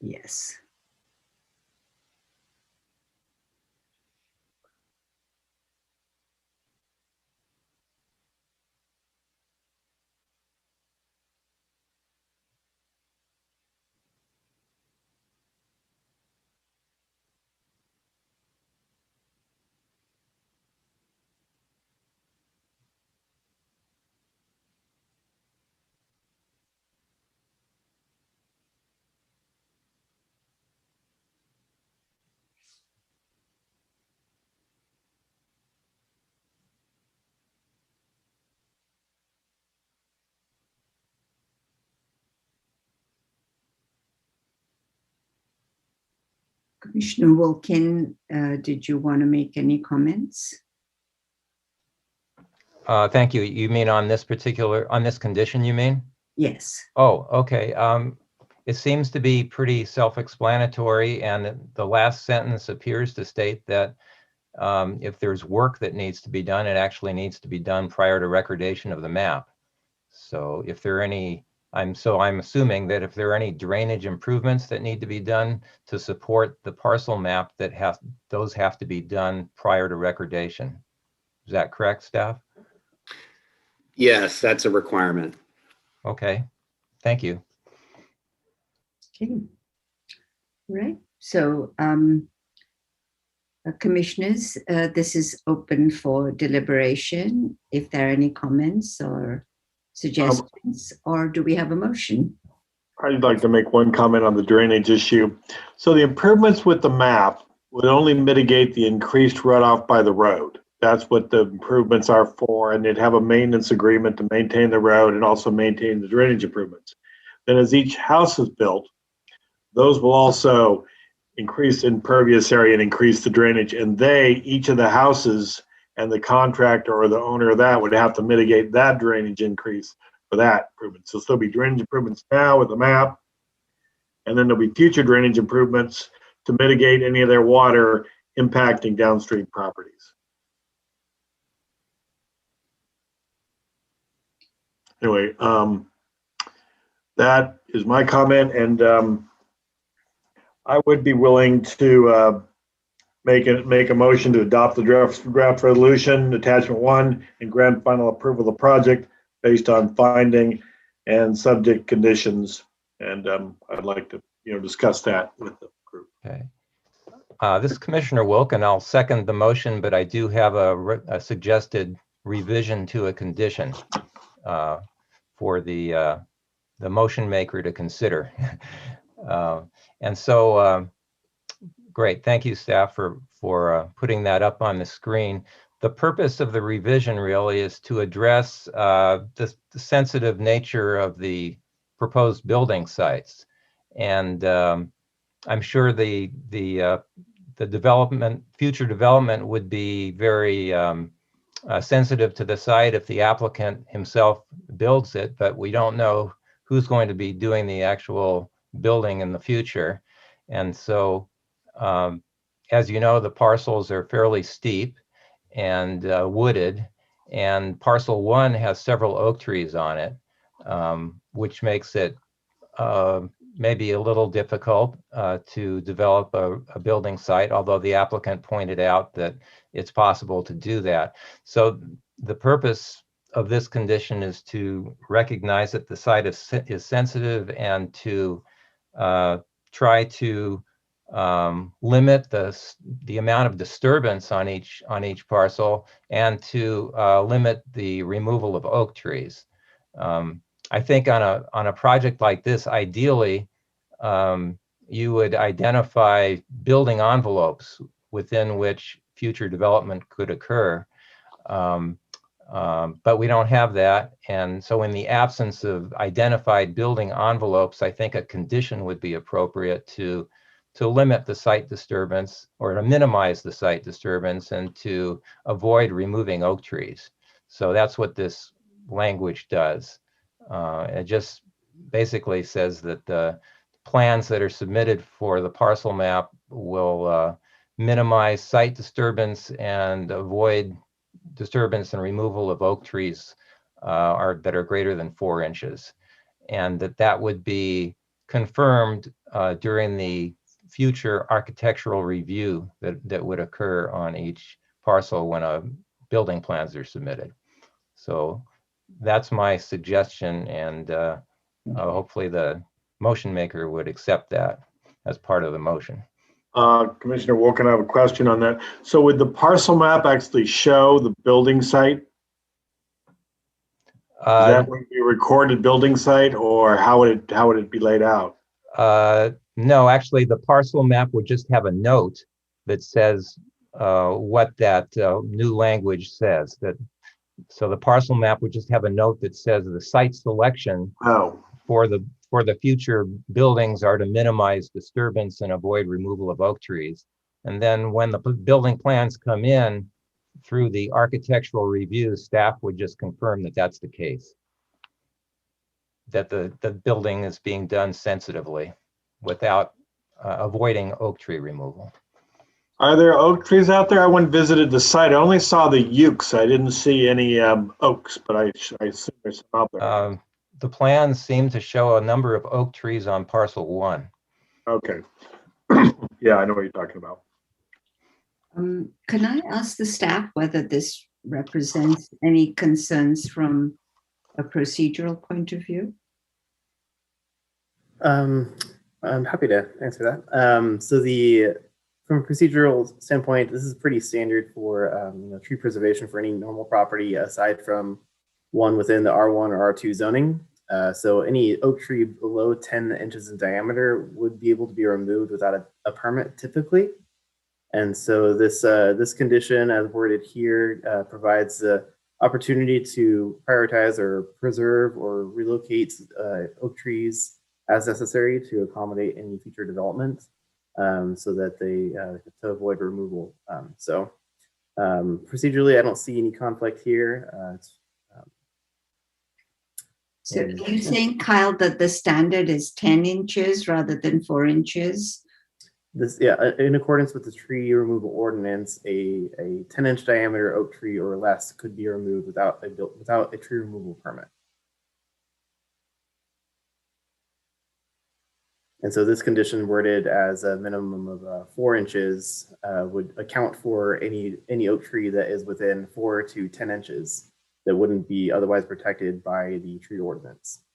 Yes. Commissioner Wilkin, did you want to make any comments? Thank you. You mean on this condition, you mean? Yes. Oh, okay. It seems to be pretty self-explanatory, and the last sentence appears to state that if there's work that needs to be done, it actually needs to be done prior to recordation of the map. So if there are any, I'm assuming that if there are any drainage improvements that need to be done to support the parcel map, those have to be done prior to recordation. Is that correct, staff? Yes, that's a requirement. Okay, thank you. Okay. All right. So, commissioners, this is open for deliberation. If there are any comments or suggestions, or do we have a motion? I'd like to make one comment on the drainage issue. So the improvements with the map would only mitigate the increased runoff by the road. That's what the improvements are for, and they'd have a maintenance agreement to maintain the road and also maintain the drainage improvements. Then as each house is built, those will also increase impervious area and increase the drainage, and each of the houses and the contractor or the owner of that would have to mitigate that drainage increase for that improvement. So there'll be drainage improvements now with the map, and then there'll be future drainage improvements to mitigate any of their water impacting downstream properties. Anyway, that is my comment, and I would be willing to make a motion to adopt the draft resolution, attachment 1, and grant final approval of the project based on finding and subject conditions. And I'd like to, discuss that with the group. Okay. This is Commissioner Wilkin. I'll second the motion, but I do have a suggested revision to a condition for the motion maker to consider. And so Great. Thank you, staff, for putting that up on the screen. The purpose of the revision really is to address the sensitive nature of the proposed building sites. And I'm sure the future development would be very sensitive to the site if the applicant himself builds it, but we don't know who's going to be doing the actual building in the future. And so, as you know, the parcels are fairly steep and wooded, and parcel 1 has several oak trees on it, which makes it maybe a little difficult to develop a building site, although the applicant pointed out that it's possible to do that. So the purpose of this condition is to recognize that the site is sensitive and to try to limit the amount of disturbance on each parcel, and to limit the removal of oak trees. I think on a project like this, ideally, you would identify building envelopes within which future development could occur. But we don't have that. And so in the absence of identified building envelopes, I think a condition would be appropriate to limit the site disturbance, or to minimize the site disturbance, and to avoid removing oak trees. So that's what this language does. It just basically says that the plans that are submitted for the parcel map will minimize site disturbance and avoid disturbance and removal of oak trees that are greater than 4 inches. And that would be confirmed during the future architectural review that would occur on each parcel when building plans are submitted. So that's my suggestion, and hopefully the motion maker would accept that as part of the motion. Commissioner Wilken, I have a question on that. So would the parcel map actually show the building site? Is that would be a recorded building site, or how would it be laid out? No, actually, the parcel map would just have a note that says what that new language says. So the parcel map would just have a note that says the site selection for the future buildings are to minimize disturbance and avoid removal of oak trees. And then when the building plans come in through the architectural review, staff would just confirm that that's the case, that the building is being done sensitively without avoiding oak tree removal. Are there oak trees out there? I went and visited the site. I only saw the ukes. I didn't see any oaks, but I assume there's some out there. The plans seem to show a number of oak trees on parcel 1. Okay. Yeah, I know what you're talking about. Can I ask the staff whether this represents any concerns from a procedural point of view? I'm happy to answer that. So from a procedural standpoint, this is pretty standard for tree preservation for any normal property aside from one within the R1 or R2 zoning. So any oak tree below 10 inches in diameter would be able to be removed without a permit typically. And so this condition, as worded here, provides the opportunity to prioritize or preserve or relocate oak trees as necessary to accommodate any future development, so that to avoid removal. Procedurally, I don't see any conflict here. So are you saying, Kyle, that the standard is 10 inches rather than 4 inches? In accordance with the tree removal ordinance, a 10-inch diameter oak tree or less could be removed without a tree removal permit. And so this condition worded as a minimum of 4 inches would account for any oak tree that is within 4 to 10 inches that wouldn't be otherwise protected by the tree ordinance.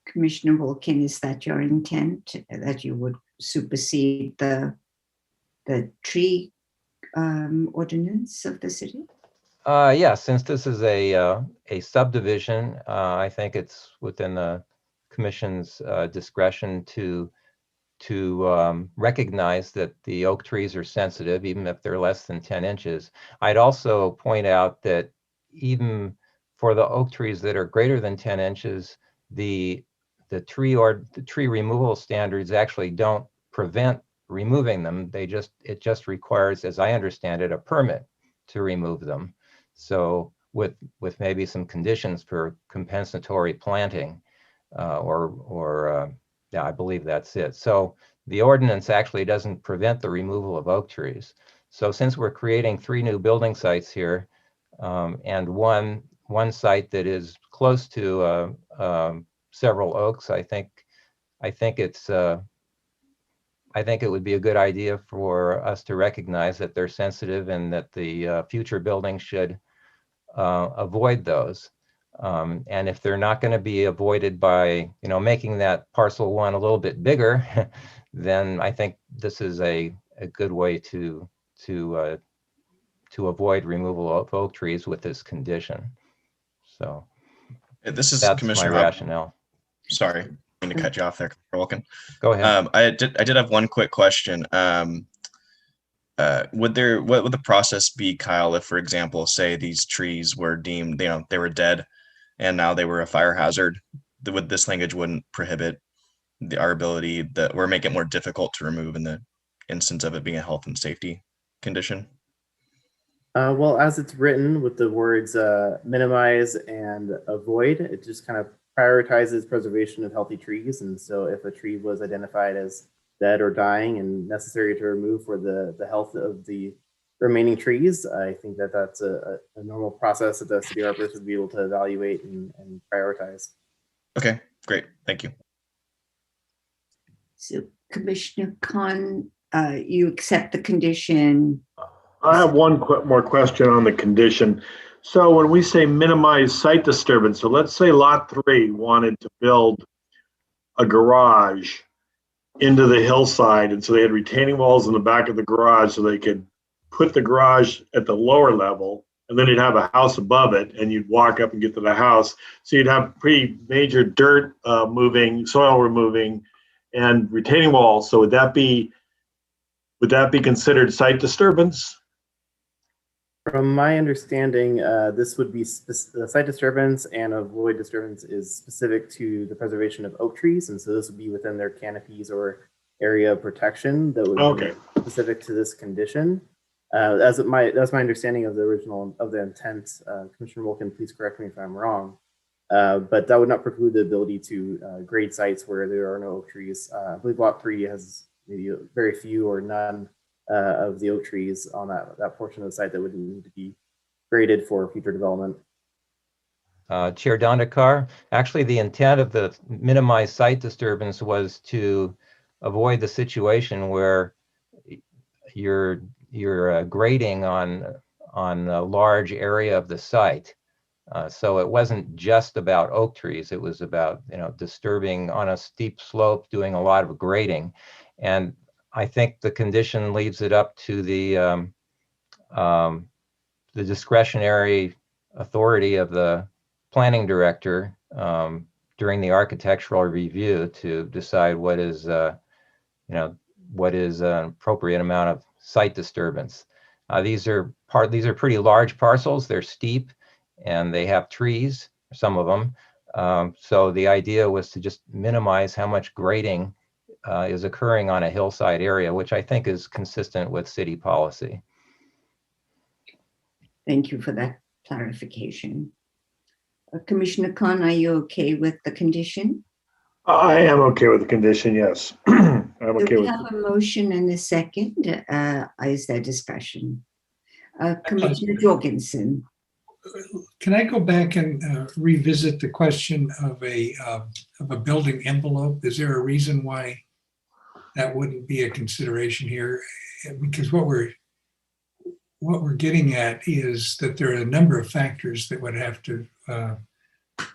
Commissioner Wilken, is that your intent, that you would supersede the tree ordinance of the city? Yeah, since this is a subdivision, I think it's within the commission's discretion to to recognize that the oak trees are sensitive, even if they're less than 10 inches. I'd also point out that even for the oak trees that are greater than 10 inches, the tree removal standards actually don't prevent removing them. It just requires, as I understand it, a permit to remove them. So with maybe some conditions for compensatory planting, yeah, I believe that's it. So the ordinance actually doesn't prevent the removal of oak trees. So since we're creating 3 new building sites here, and one site that is close to several oaks, I think it would be a good idea for us to recognize that they're sensitive and that the future buildings should avoid those. And if they're not going to be avoided by, making that parcel 1 a little bit bigger, then I think this is a good way to avoid removal of oak trees with this condition. So This is that's Commissioner my rationale. Sorry, I'm going to cut you off there, Commissioner Wilkin. Go ahead. I did have one quick question. Would the process be, Kyle, if, for example, say these trees were deemed, they were dead and now they were a fire hazard? Would this language wouldn't prohibit our ability or make it more difficult to remove in the instance of it being a health and safety condition? Well, as it's written with the words minimize and avoid, it just kind of prioritizes preservation of healthy trees. And so if a tree was identified as dead or dying and necessary to remove for the health of the remaining trees, I think that's a normal process that the city arborist would be able to evaluate and prioritize. Okay, great. Thank you. So Commissioner Khan, you accept the condition? I have one more question on the condition. So when we say minimize site disturbance, so let's say lot 3 wanted to build a garage into the hillside, and so they had retaining walls in the back of the garage so they could put the garage at the lower level, and then you'd have a house above it, and you'd walk up and get to the house. So you'd have pretty major dirt moving, soil removing, and retaining walls. So would that be considered site disturbance? From my understanding, this would be the site disturbance, and avoid disturbance is specific to the preservation of oak trees. And so this would be within their canopies or area of protection that would be specific to this condition. That's my understanding of the original, of the intent. Commissioner Wilkin, please correct me if I'm wrong. But that would not preclude the ability to grade sites where there are no oak trees. I believe lot 3 has maybe very few or none of the oak trees on that portion of the site that would need to be graded for future development. Chair Dondekar, actually the intent of the minimized site disturbance was to avoid the situation where you're grading on a large area of the site. So it wasn't just about oak trees. It was about disturbing on a steep slope, doing a lot of grading. And I think the condition leaves it up to the discretionary authority of the planning director during the architectural review to decide what is an appropriate amount of site disturbance. These are pretty large parcels. They're steep and they have trees, some of them. So the idea was to just minimize how much grading is occurring on a hillside area, which I think is consistent with city policy. Thank you for that clarification. Commissioner Khan, are you okay with the condition? I am okay with the condition, yes. I'm okay with it. We have a motion and a second. Is there discussion? Commissioner Jorgensen. Can I go back and revisit the question of a building envelope? Is there a reason why that wouldn't be a consideration here? Because what we're getting at is that there are a number of factors that would have to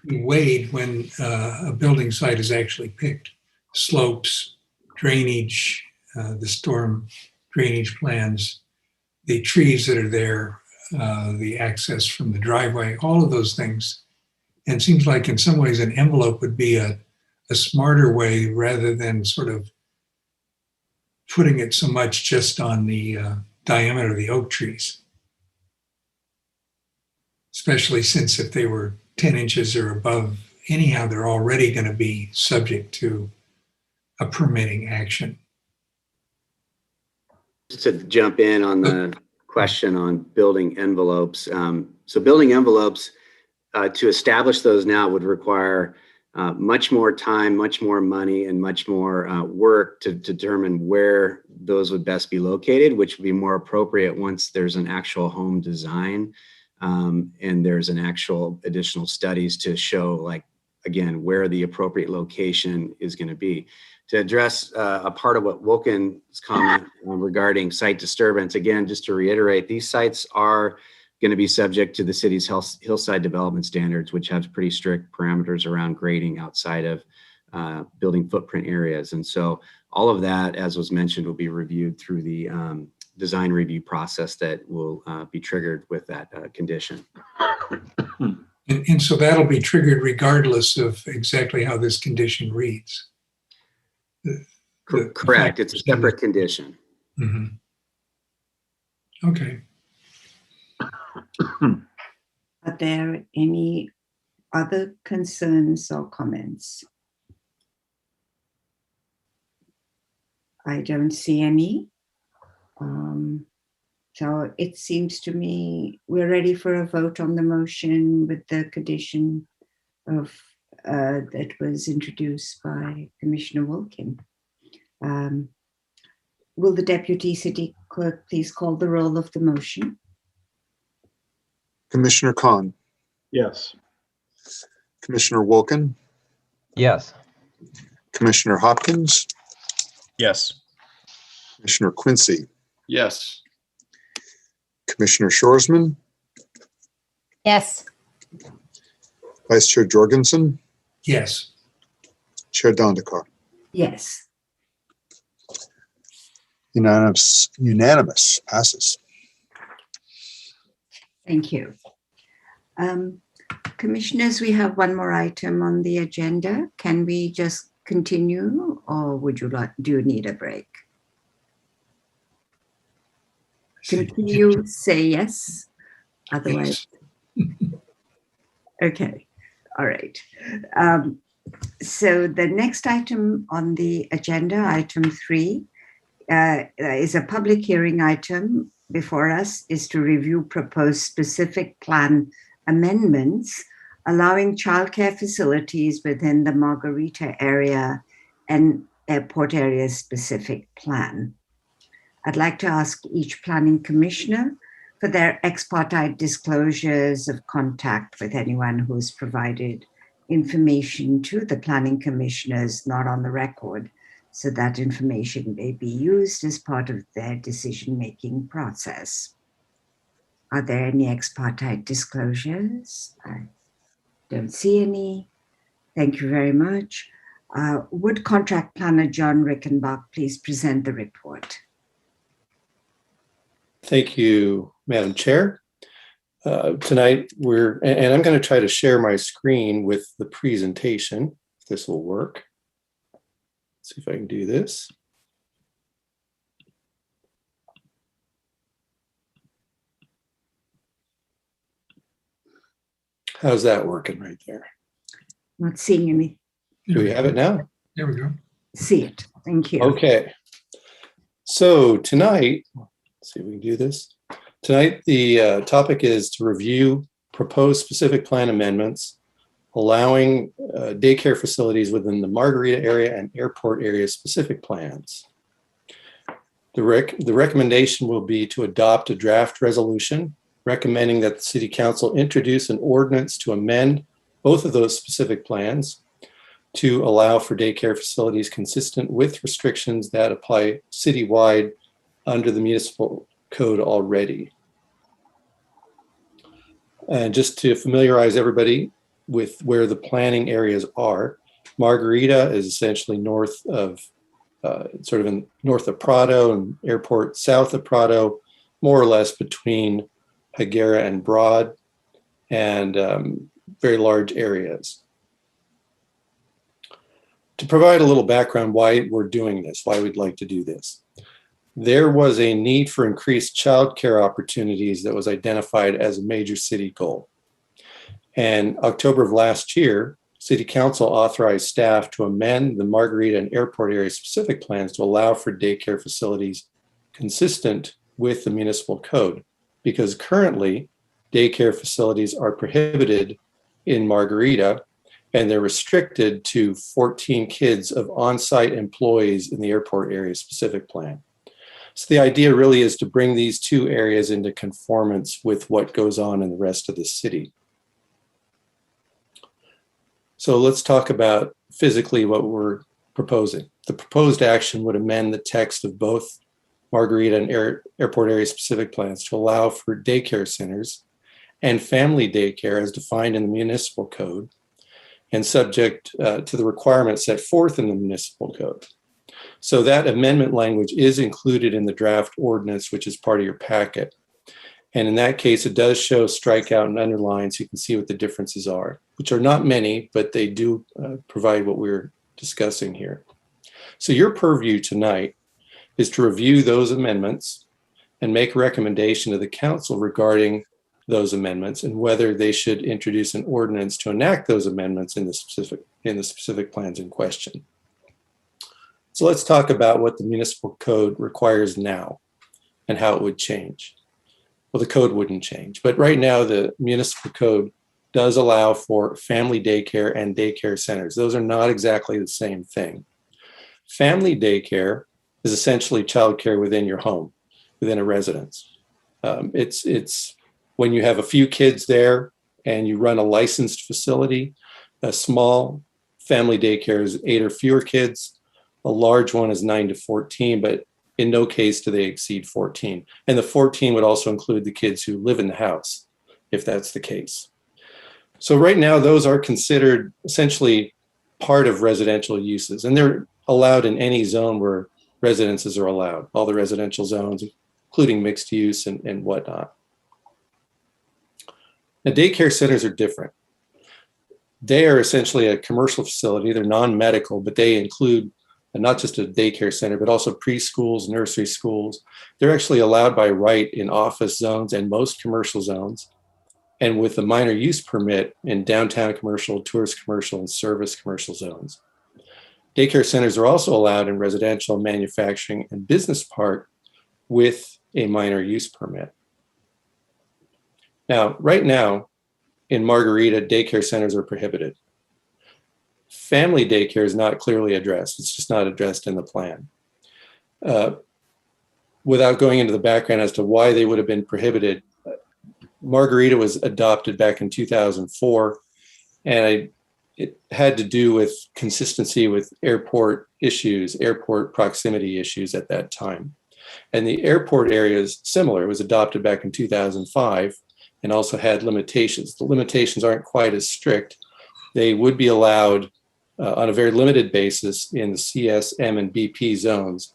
be weighed when a building site is actually picked. Slopes, drainage, the storm drainage plans, the trees that are there, the access from the driveway, all of those things. And it seems like in some ways an envelope would be a smarter way rather than sort of putting it so much just on the diameter of the oak trees. Especially since if they were 10 inches or above, anyhow, they're already going to be subject to a permitting action. Just to jump in on the question on building envelopes. So building envelopes, to establish those now would require much more time, much more money, and much more work to determine where those would best be located, which would be more appropriate once there's an actual home design and there's an actual additional studies to show, like, again, where the appropriate location is going to be. To address a part of what Wilkins' comment regarding site disturbance, again, just to reiterate, these sites are going to be subject to the city's hillside development standards, which have pretty strict parameters around grading outside of building footprint areas. And so all of that, as was mentioned, will be reviewed through the design review process that will be triggered with that condition. And so that'll be triggered regardless of exactly how this condition reads. Correct. It's a separate condition. Mm-hmm. Okay. Are there any other concerns or comments? I don't see any. So it seems to me we're ready for a vote on the motion with the condition of that was introduced by Commissioner Wilkin. Will the Deputy City Clerk please call the roll of the motion? Commissioner Khan, Yes. Commissioner Wilkin, Yes. Commissioner Hopkins, Yes. Commissioner Quincy, Yes. Commissioner Shoresman, Yes. Vice Chair Jorgensen, Yes. Chair Dandekar. Yes. Unanimous, passes. Thank you. Commissioners, we have one more item on the agenda. Can we just continue, or do you need a break? Continue, say yes. Otherwise, okay. All right. So the next item on the agenda, item 3, is a public hearing item before us, is to review proposed specific plan amendments allowing childcare facilities within the Margarita area and airport area specific plan. I'd like to ask each planning commissioner for their ex parte disclosures of contact with anyone who has provided information to the planning commissioners not on the record, so that information may be used as part of their decision-making process. Are there any ex parte disclosures? I don't see any. Thank you very much. Would Contract Planner John Rickenbach please present the report? Thank you, Madam Chair. Tonight and I'm going to try to share my screen with the presentation, if this will work. Let's see if I can do this. How's that working right there? Not seeing any. Do we have it now? There we go. See it. Thank you. Okay. So tonight, let's see if we can do this. Tonight, the topic is to review proposed specific plan amendments allowing daycare facilities within the Margarita area and airport area specific plans. The recommendation will be to adopt a draft resolution recommending that the City Council introduce an ordinance to amend both of those specific plans to allow for daycare facilities consistent with restrictions that apply citywide under the municipal code already. And just to familiarize everybody with where the planning areas are, Margarita is essentially north of, north of Prado, and airport south of Prado, more or less between Higuera and Broad, and very large areas. To provide a little background why we're doing this, why we'd like to do this. there was a need for increased childcare opportunities that was identified as a major city goal. And October of last year, City Council authorized staff to amend the Margarita and airport area specific plans to allow for daycare facilities consistent with the municipal code, because currently daycare facilities are prohibited in Margarita and they're restricted to 14 kids of on-site employees in the airport area specific plan. So the idea really is to bring these two areas into conformance with what goes on in the rest of the city. So let's talk about physically what we're proposing. The proposed action would amend the text of both Margarita and airport area specific plans to allow for daycare centers and family daycare as defined in the municipal code and subject to the requirements set forth in the municipal code. So that amendment language is included in the draft ordinance, which is part of your packet. And in that case, it does show strikeout and underline so you can see what the differences are, which are not many, but they do provide what we're discussing here. So your purview tonight is to review those amendments and make a recommendation to the council regarding those amendments and whether they should introduce an ordinance to enact those amendments in the specific plans in question. So let's talk about what the municipal code requires now and how it would change. Well, the code wouldn't change, but right now the municipal code does allow for family daycare and daycare centers. Those are not exactly the same thing. Family daycare is essentially childcare within your home, within a residence. It's when you have a few kids there and you run a licensed facility. A small family daycare is 8 or fewer kids. A large one is 9 to 14, but in no case do they exceed 14. And the 14 would also include the kids who live in the house, if that's the case. So right now, those are considered essentially part of residential uses, and they're allowed in any zone where residences are allowed, all the residential zones, including mixed use and whatnot. Now, daycare centers are different. They are essentially a commercial facility. They're non-medical, but they include not just a daycare center, but also preschools, nursery schools. They're actually allowed by right in office zones and most commercial zones, and with a minor use permit in downtown commercial, tourist commercial, and service commercial zones. Daycare centers are also allowed in residential, manufacturing, and business park with a minor use permit. Now, right now, in Margarita, daycare centers are prohibited. Family daycare is not clearly addressed. It's just not addressed in the plan. Without going into the background as to why they would have been prohibited, Margarita was adopted back in 2004, and it had to do with consistency with airport issues, airport proximity issues at that time. And the airport area is similar. It was adopted back in 2005 and also had limitations. The limitations aren't quite as strict. They would be allowed on a very limited basis in the CS, M, and BP zones,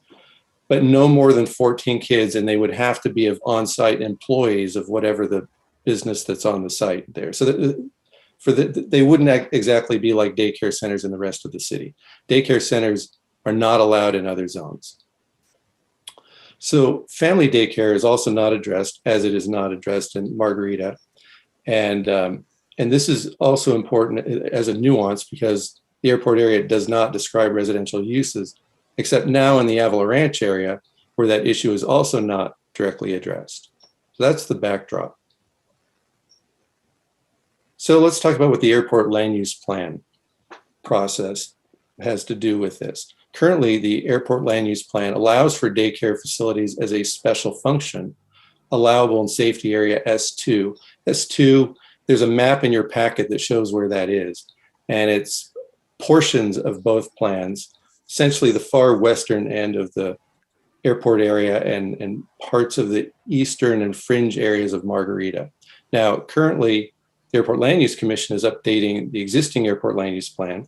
but no more than 14 kids, and they would have to be of on-site employees of whatever the business that's on the site there. So they wouldn't exactly be like daycare centers in the rest of the city. Daycare centers are not allowed in other zones. So family daycare is also not addressed, as it is not addressed in Margarita. And this is also important as a nuance because the airport area does not describe residential uses, except now in the Avila Ranch area, where that issue is also not directly addressed. So that's the backdrop. So let's talk about what the airport land use plan process has to do with this. Currently, the airport land use plan allows for daycare facilities as a special function, allowable in safety area S2. S2, there's a map in your packet that shows where that is, and it's portions of both plans, essentially the far western end of the airport area and parts of the eastern and fringe areas of Margarita. Now, currently, the Airport Land Use Commission is updating the existing airport land use plan.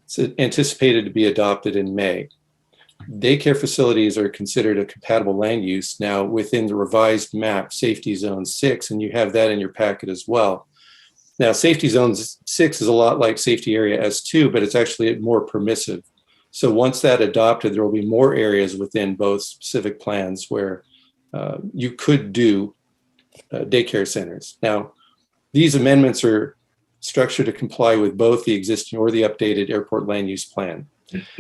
It's anticipated to be adopted in May. Daycare facilities are considered a compatible land use now within the revised map, Safety Zone 6, and you have that in your packet as well. Now, Safety Zone 6 is a lot like Safety Area S2, but it's actually more permissive. So once that adopted, there will be more areas within both specific plans where you could do daycare centers. Now, these amendments are structured to comply with both the existing or the updated airport land use plan.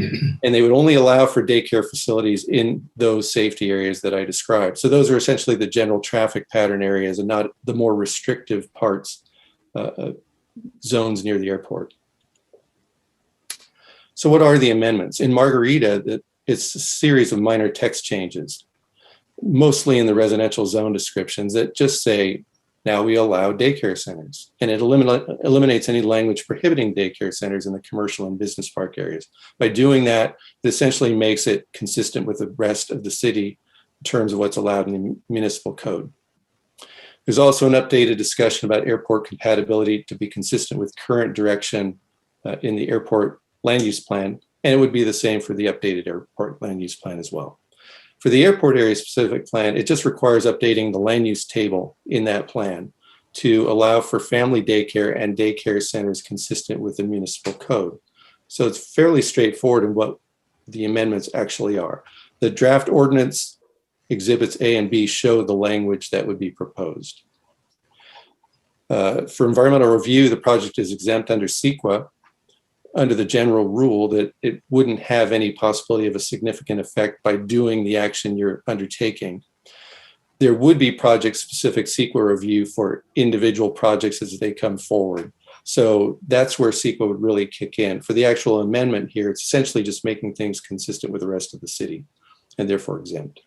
And they would only allow for daycare facilities in those safety areas that I described. So those are essentially the general traffic pattern areas and not the more restrictive parts, zones near the airport. So what are the amendments? In Margarita, it's a series of minor text changes, mostly in the residential zone descriptions that just say, now we allow daycare centers. And it eliminates any language prohibiting daycare centers in the commercial and business park areas. By doing that, it essentially makes it consistent with the rest of the city in terms of what's allowed in the municipal code. There's also an updated discussion about airport compatibility to be consistent with current direction in the airport land use plan, and it would be the same for the updated airport land use plan as well. For the airport area specific plan, it just requires updating the land use table in that plan to allow for family daycare and daycare centers consistent with the municipal code. So it's fairly straightforward in what the amendments actually are. The draft ordinance exhibits A and B show the language that would be proposed. For environmental review, the project is exempt under CEQA, under the general rule that it wouldn't have any possibility of a significant effect by doing the action you're undertaking. There would be project-specific CEQA review for individual projects as they come forward. So that's where CEQA would really kick in. For the actual amendment here, it's essentially just making things consistent with the rest of the city and therefore exempt.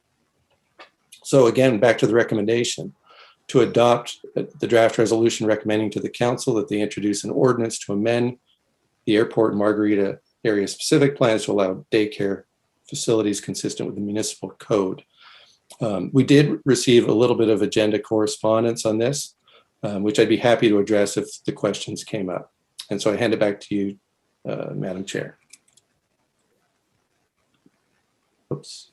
So again, back to the recommendation. To adopt the draft resolution recommending to the council that they introduce an ordinance to amend the airport and Margarita area specific plans to allow daycare facilities consistent with the municipal code. We did receive a little bit of agenda correspondence on this, which I'd be happy to address if the questions came up. And so I hand it back to you, Madam Chair. Oops.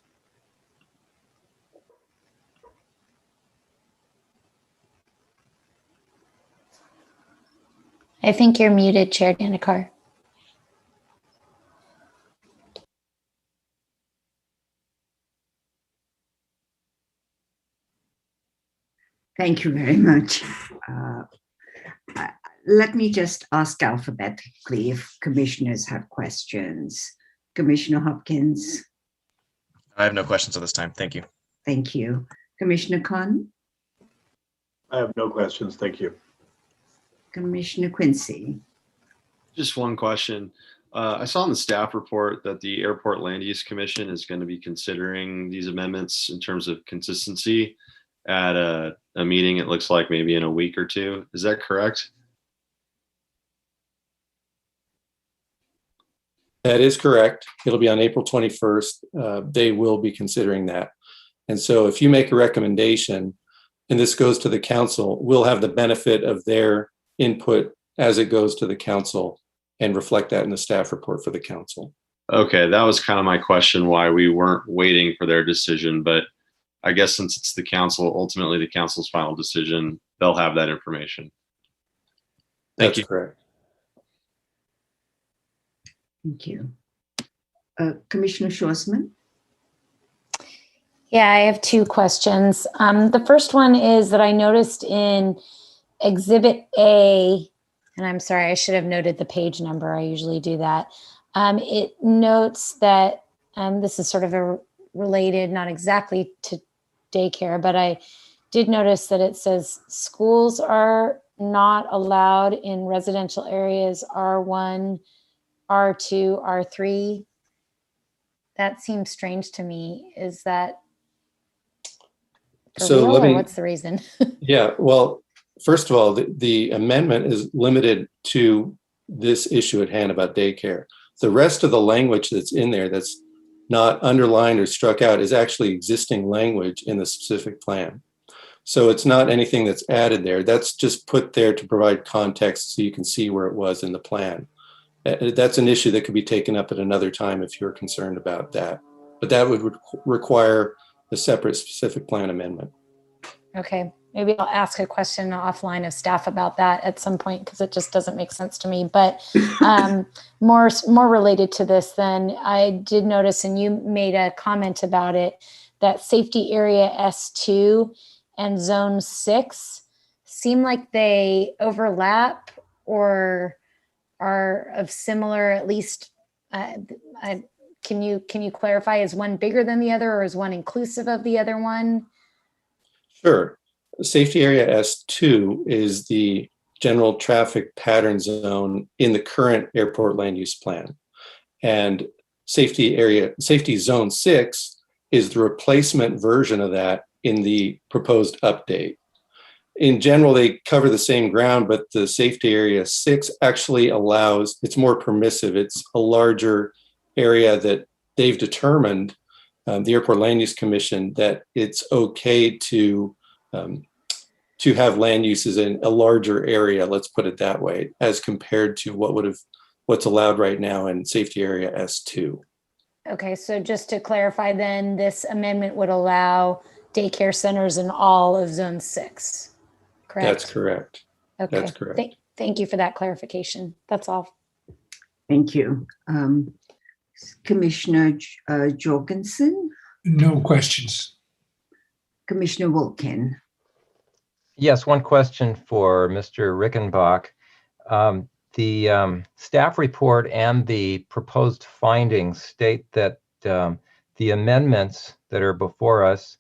I think you're muted, Chair Danikar. Thank you very much. Let me just ask alphabetically if commissioners have questions. Commissioner Hopkins. I have no questions at this time. Thank you. Thank you. Commissioner Khan. I have no questions. Thank you. Commissioner Quincy. Just one question. I saw in the staff report that the Airport Land Use Commission is going to be considering these amendments in terms of consistency at a meeting, it looks like maybe in a week or two. Is that correct? That is correct. It'll be on April 21st. They will be considering that. And so if you make a recommendation, and this goes to the council, we'll have the benefit of their input as it goes to the council and reflect that in the staff report for the council. Okay, that was kind of my question, why we weren't waiting for their decision, but I guess since it's the council, ultimately the council's final decision, they'll have that information. Thank you. That's correct. Thank you. Commissioner Schwarzman. Yeah, I have two questions. The first one is that I noticed in Exhibit A, and I'm sorry, I should have noted the page number. I usually do that. It notes that this is sort of a related, not exactly to daycare, but I did notice that it says schools are not allowed in residential areas R1, R2, R3. That seems strange to me. Is that for real, or what's the reason? Yeah, well, first of all, the amendment is limited to this issue at hand about daycare. The rest of the language that's in there that's not underlined or struck out is actually existing language in the specific plan. So it's not anything that's added there. That's just put there to provide context so you can see where it was in the plan. That's an issue that could be taken up at another time if you're concerned about that. But that would require a separate specific plan amendment. Okay. maybe I'll ask a question offline of staff about that at some point, because it just doesn't make sense to me. But more related to this, then I did notice, and you made a comment about it, that safety area S2 and zone 6 seem like they overlap or are of similar, at least. Can you clarify, is one bigger than the other, or is one inclusive of the other one? Sure. Safety area S2 is the general traffic pattern zone in the current airport land use plan. And safety zone 6 is the replacement version of that in the proposed update. In general, they cover the same ground, but the safety area 6 actually allows, it's more permissive. It's a larger area that they've determined, the Airport Land Use Commission, that it's okay to have land uses in a larger area, let's put it that way, as compared to what's allowed right now in safety area S2. Okay, so just to clarify then, this amendment would allow daycare centers in all of zone 6, correct? That's correct. Okay. That's correct. Thank you for that clarification. That's all. Thank you. Commissioner Jorgensen? No questions. Commissioner Wilkin? Yes, one question for Mr. Rickenbach. The staff report and the proposed findings state that the amendments that are before us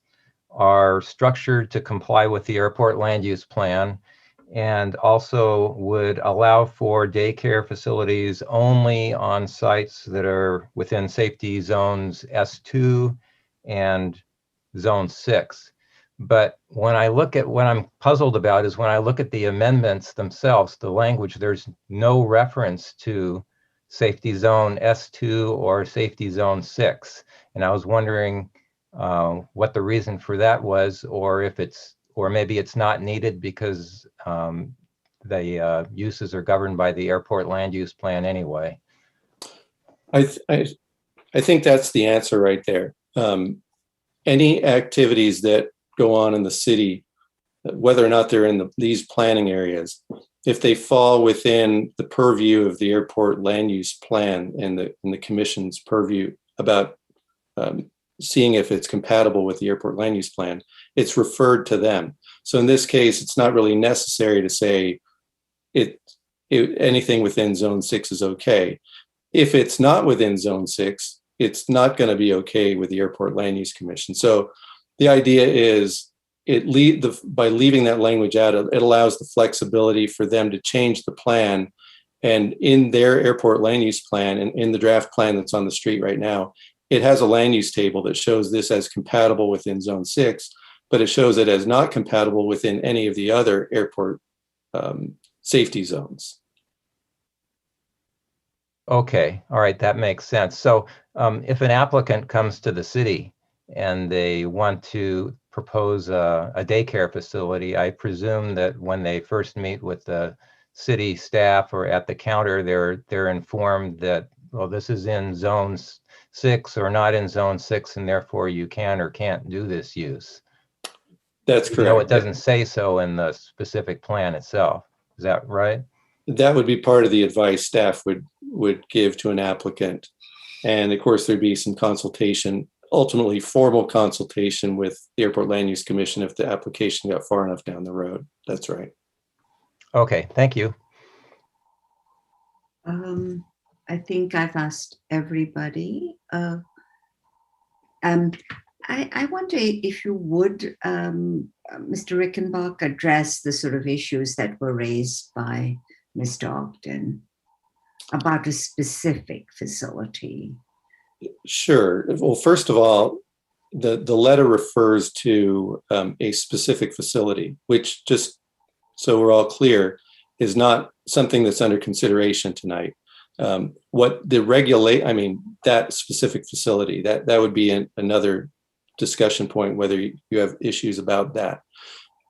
are structured to comply with the airport land use plan, and also would allow for daycare facilities only on sites that are within safety zones S2 and zone 6. But when I look at what I'm puzzled about is when I look at the amendments themselves, the language, there's no reference to safety zone S2 or safety zone 6. And I was wondering what the reason for that was, or maybe it's not needed because the uses are governed by the airport land use plan anyway. I think that's the answer right there. Any activities that go on in the city, whether or not they're in these planning areas, if they fall within the purview of the airport land use plan and the commission's purview about seeing if it's compatible with the airport land use plan, it's referred to them. So in this case, it's not really necessary to say anything within zone 6 is okay. If it's not within zone 6, it's not going to be okay with the airport land use commission. So the idea is by leaving that language out, it allows the flexibility for them to change the plan. And in their airport land use plan and in the draft plan that's on the street right now, it has a land use table that shows this as compatible within zone 6, but it shows it as not compatible within any of the other airport safety zones. Okay, all right, that makes sense. So if an applicant comes to the city and they want to propose a daycare facility, I presume that when they first meet with the city staff or at the counter, they're informed that, well, this is in zone 6 or not in zone 6, and therefore you can or can't do this use. That's correct. You know, it doesn't say so in the specific plan itself. Is that right? That would be part of the advice staff would give to an applicant. And of course, there'd be some consultation, ultimately formal consultation with the Airport Land Use Commission if the application got far enough down the road. That's right. Okay, thank you. I think I've asked everybody. I wonder if you would, Mr. Rickenbach, address the sort of issues that were raised by Mr. Ogden about a specific facility. Sure. Well, first of all, the letter refers to a specific facility, which, just so we're all clear, is not something that's under consideration tonight. What the that specific facility, that would be another discussion point, whether you have issues about that.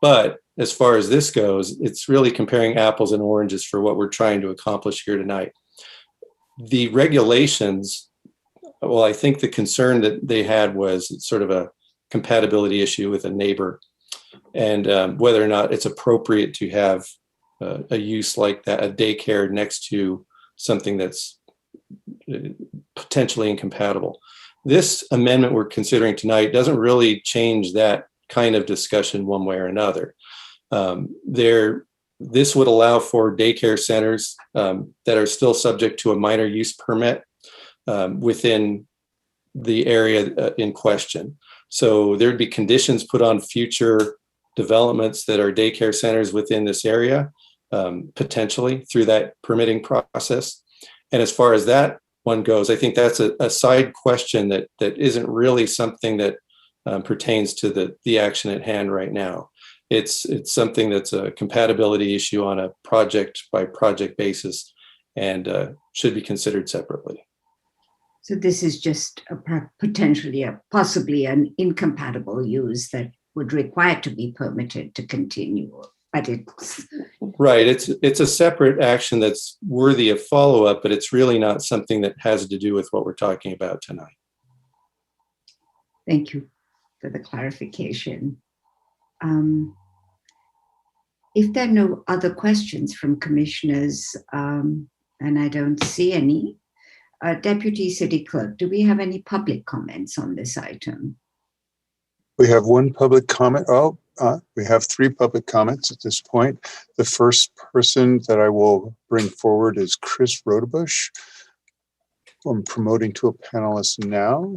But as far as this goes, it's really comparing apples and oranges for what we're trying to accomplish here tonight. The regulations, well, I think the concern that they had was sort of a compatibility issue with a neighbor. and whether or not it's appropriate to have a use like that, a daycare next to something that's potentially incompatible. This amendment we're considering tonight doesn't really change that kind of discussion one way or another. This would allow for daycare centers that are still subject to a minor use permit within the area in question. So there'd be conditions put on future developments that are daycare centers within this area, potentially through that permitting process. And as far as that one goes, I think that's a side question that isn't really something that pertains to the action at hand right now. It's something that's a compatibility issue on a project by project basis and should be considered separately. So this is just possibly an incompatible use that would require to be permitted to continue, but it's right. It's a separate action that's worthy of follow-up, but it's really not something that has to do with what we're talking about tonight. Thank you for the clarification. If there are no other questions from commissioners, and I don't see any, Deputy City Clerk, do we have any public comments on this item? We have one public comment. We have 3 public comments at this point. The first person that I will bring forward is Chris Rodebush. I'm promoting to a panelist now.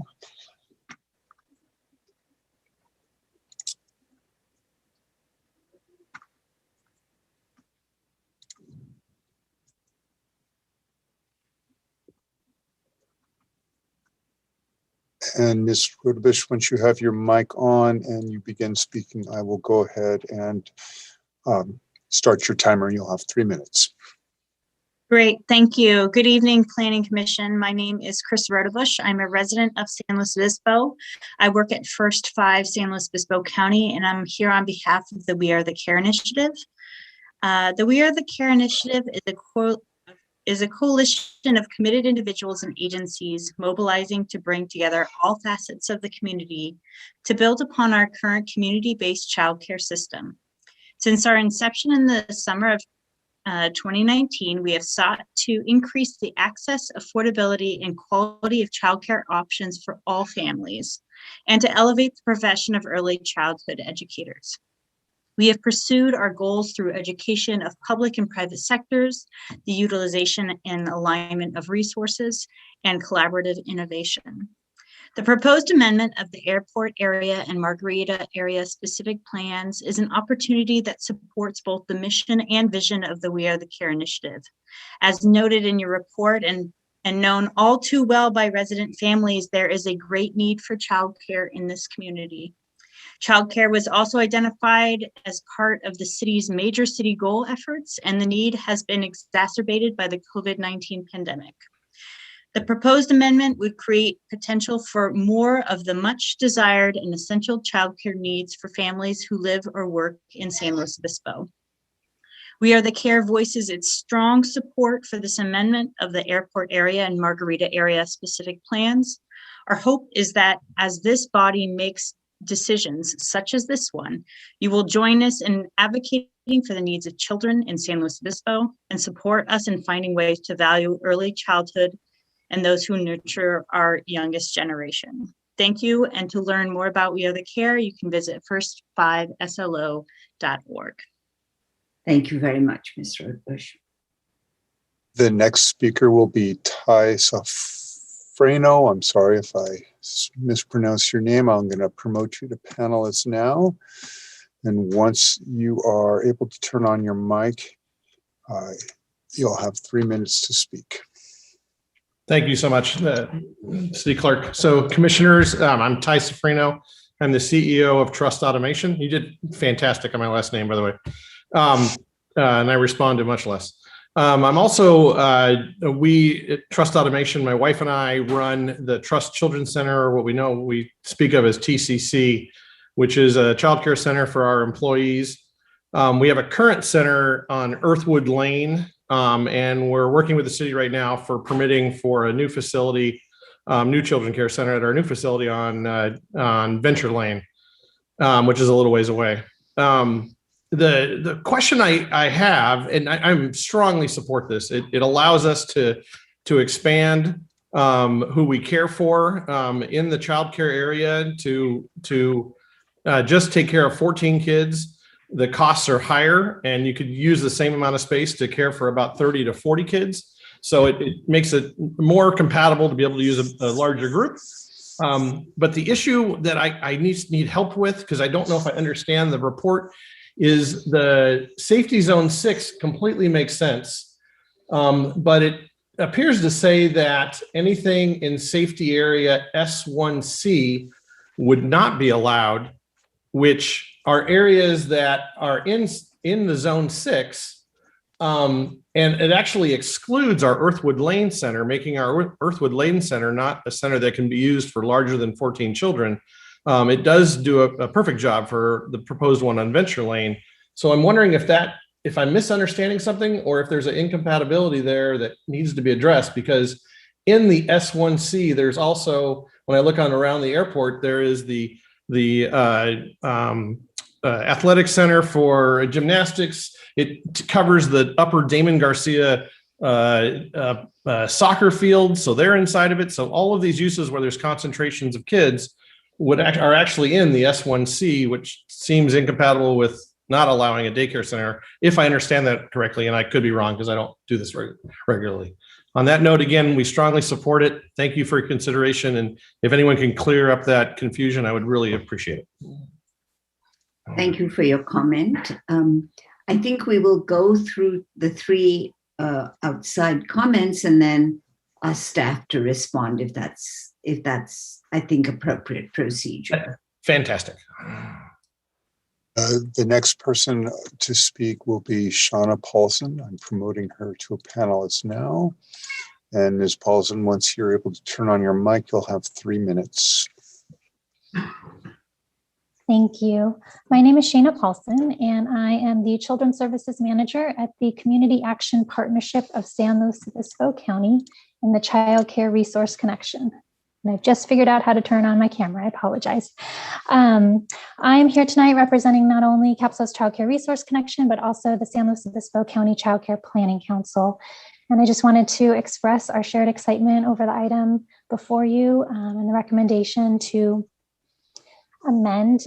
And Ms. Rodebush, once you have your mic on and you begin speaking, I will go ahead and start your timer and you'll have 3 minutes. Great, thank you. Good evening, Planning Commission. My name is Chris Rodebush. I'm a resident of San Luis Obispo. I work at First 5 San Luis Obispo County, and I'm here on behalf of the We Are the Care Initiative. The We Are the Care Initiative is a coalition of committed individuals and agencies mobilizing to bring together all facets of the community to build upon our current community-based childcare system. Since our inception in the summer of 2019, we have sought to increase the access, affordability, and quality of childcare options for all families, and to elevate the profession of early childhood educators. We have pursued our goals through education of public and private sectors, the utilization and alignment of resources, and collaborative innovation. The proposed amendment of the airport area and Margarita area specific plans is an opportunity that supports both the mission and vision of the We Are the Care Initiative. As noted in your report and known all too well by resident families, there is a great need for childcare in this community. Childcare was also identified as part of the city's major city goal efforts, and the need has been exacerbated by the COVID-19 pandemic. The proposed amendment would create potential for more of the much desired and essential childcare needs for families who live or work in San Luis Obispo. We Are the Care voices its strong support for this amendment of the airport area and Margarita area specific plans. Our hope is that as this body makes decisions such as this one, you will join us in advocating for the needs of children in San Luis Obispo and support us in finding ways to value early childhood and those who nurture our youngest generation. Thank you, and to learn more about We Are the Care, you can visit first5slo.org. Thank you very much, Ms. Rodebush. The next speaker will be Ty Serrano. I'm sorry if I mispronounce your name. I'm going to promote you to panelist now. And once you are able to turn on your mic, you'll have 3 minutes to speak. Thank you so much, City Clerk. So commissioners, I'm Ty Serrano. I'm the CEO of Trust Automation. You did fantastic on my last name, by the way. And I responded much less. I'm also, we at Trust Automation, my wife and I run the Trust Children's Center, or what we speak of as TCC, which is a childcare center for our employees. We have a current center on Earthwood Lane, and we're working with the city right now for permitting for a new facility, new children care center at our new facility on Venture Lane, which is a little ways away. The question I have, and I'm strongly support this. It allows us to expand who we care for in the childcare area to just take care of 14 kids. The costs are higher, and you could use the same amount of space to care for about 30 to 40 kids. So it makes it more compatible to be able to use a larger group. But the issue that I need help with, because I don't know if I understand the report, is the safety zone 6 completely makes sense. But it appears to say that anything in safety area S1C would not be allowed, which are areas that are in the zone 6. And it actually excludes our Earthwood Lane Center, making our Earthwood Lane Center not a center that can be used for larger than 14 children. It does do a perfect job for the proposed one on Venture Lane. So I'm wondering if I'm misunderstanding something, or if there's an incompatibility there that needs to be addressed, because in the S1C, there's also, when I look on around the airport, there is the athletic center for gymnastics. It covers the upper Damon Garcia soccer field, so they're inside of it. So all of these uses where there's concentrations of kids are actually in the S1C, which seems incompatible with not allowing a daycare center, if I understand that correctly, and I could be wrong because I don't do this regularly. On that note, again, we strongly support it. Thank you for your consideration, and if anyone can clear up that confusion, I would really appreciate it. Thank you for your comment. I think we will go through the 3 outside comments and then ask staff to respond if that's I think appropriate procedure. Fantastic. The next person to speak will be Shauna Paulson. I'm promoting her to a panelist now. And Ms. Paulson, once you're able to turn on your mic, you'll have 3 minutes. Thank you. My name is Shana Paulson, and I am the Children's Services Manager at the Community Action Partnership of San Luis Obispo County and the Child Care Resource Connection. And I've just figured out how to turn on my camera. I apologize. I'm here tonight representing not only CAPSO's Child Care Resource Connection, but also the San Luis Obispo County Child Care Planning Council. And I just wanted to express our shared excitement over the item before you and the recommendation to amend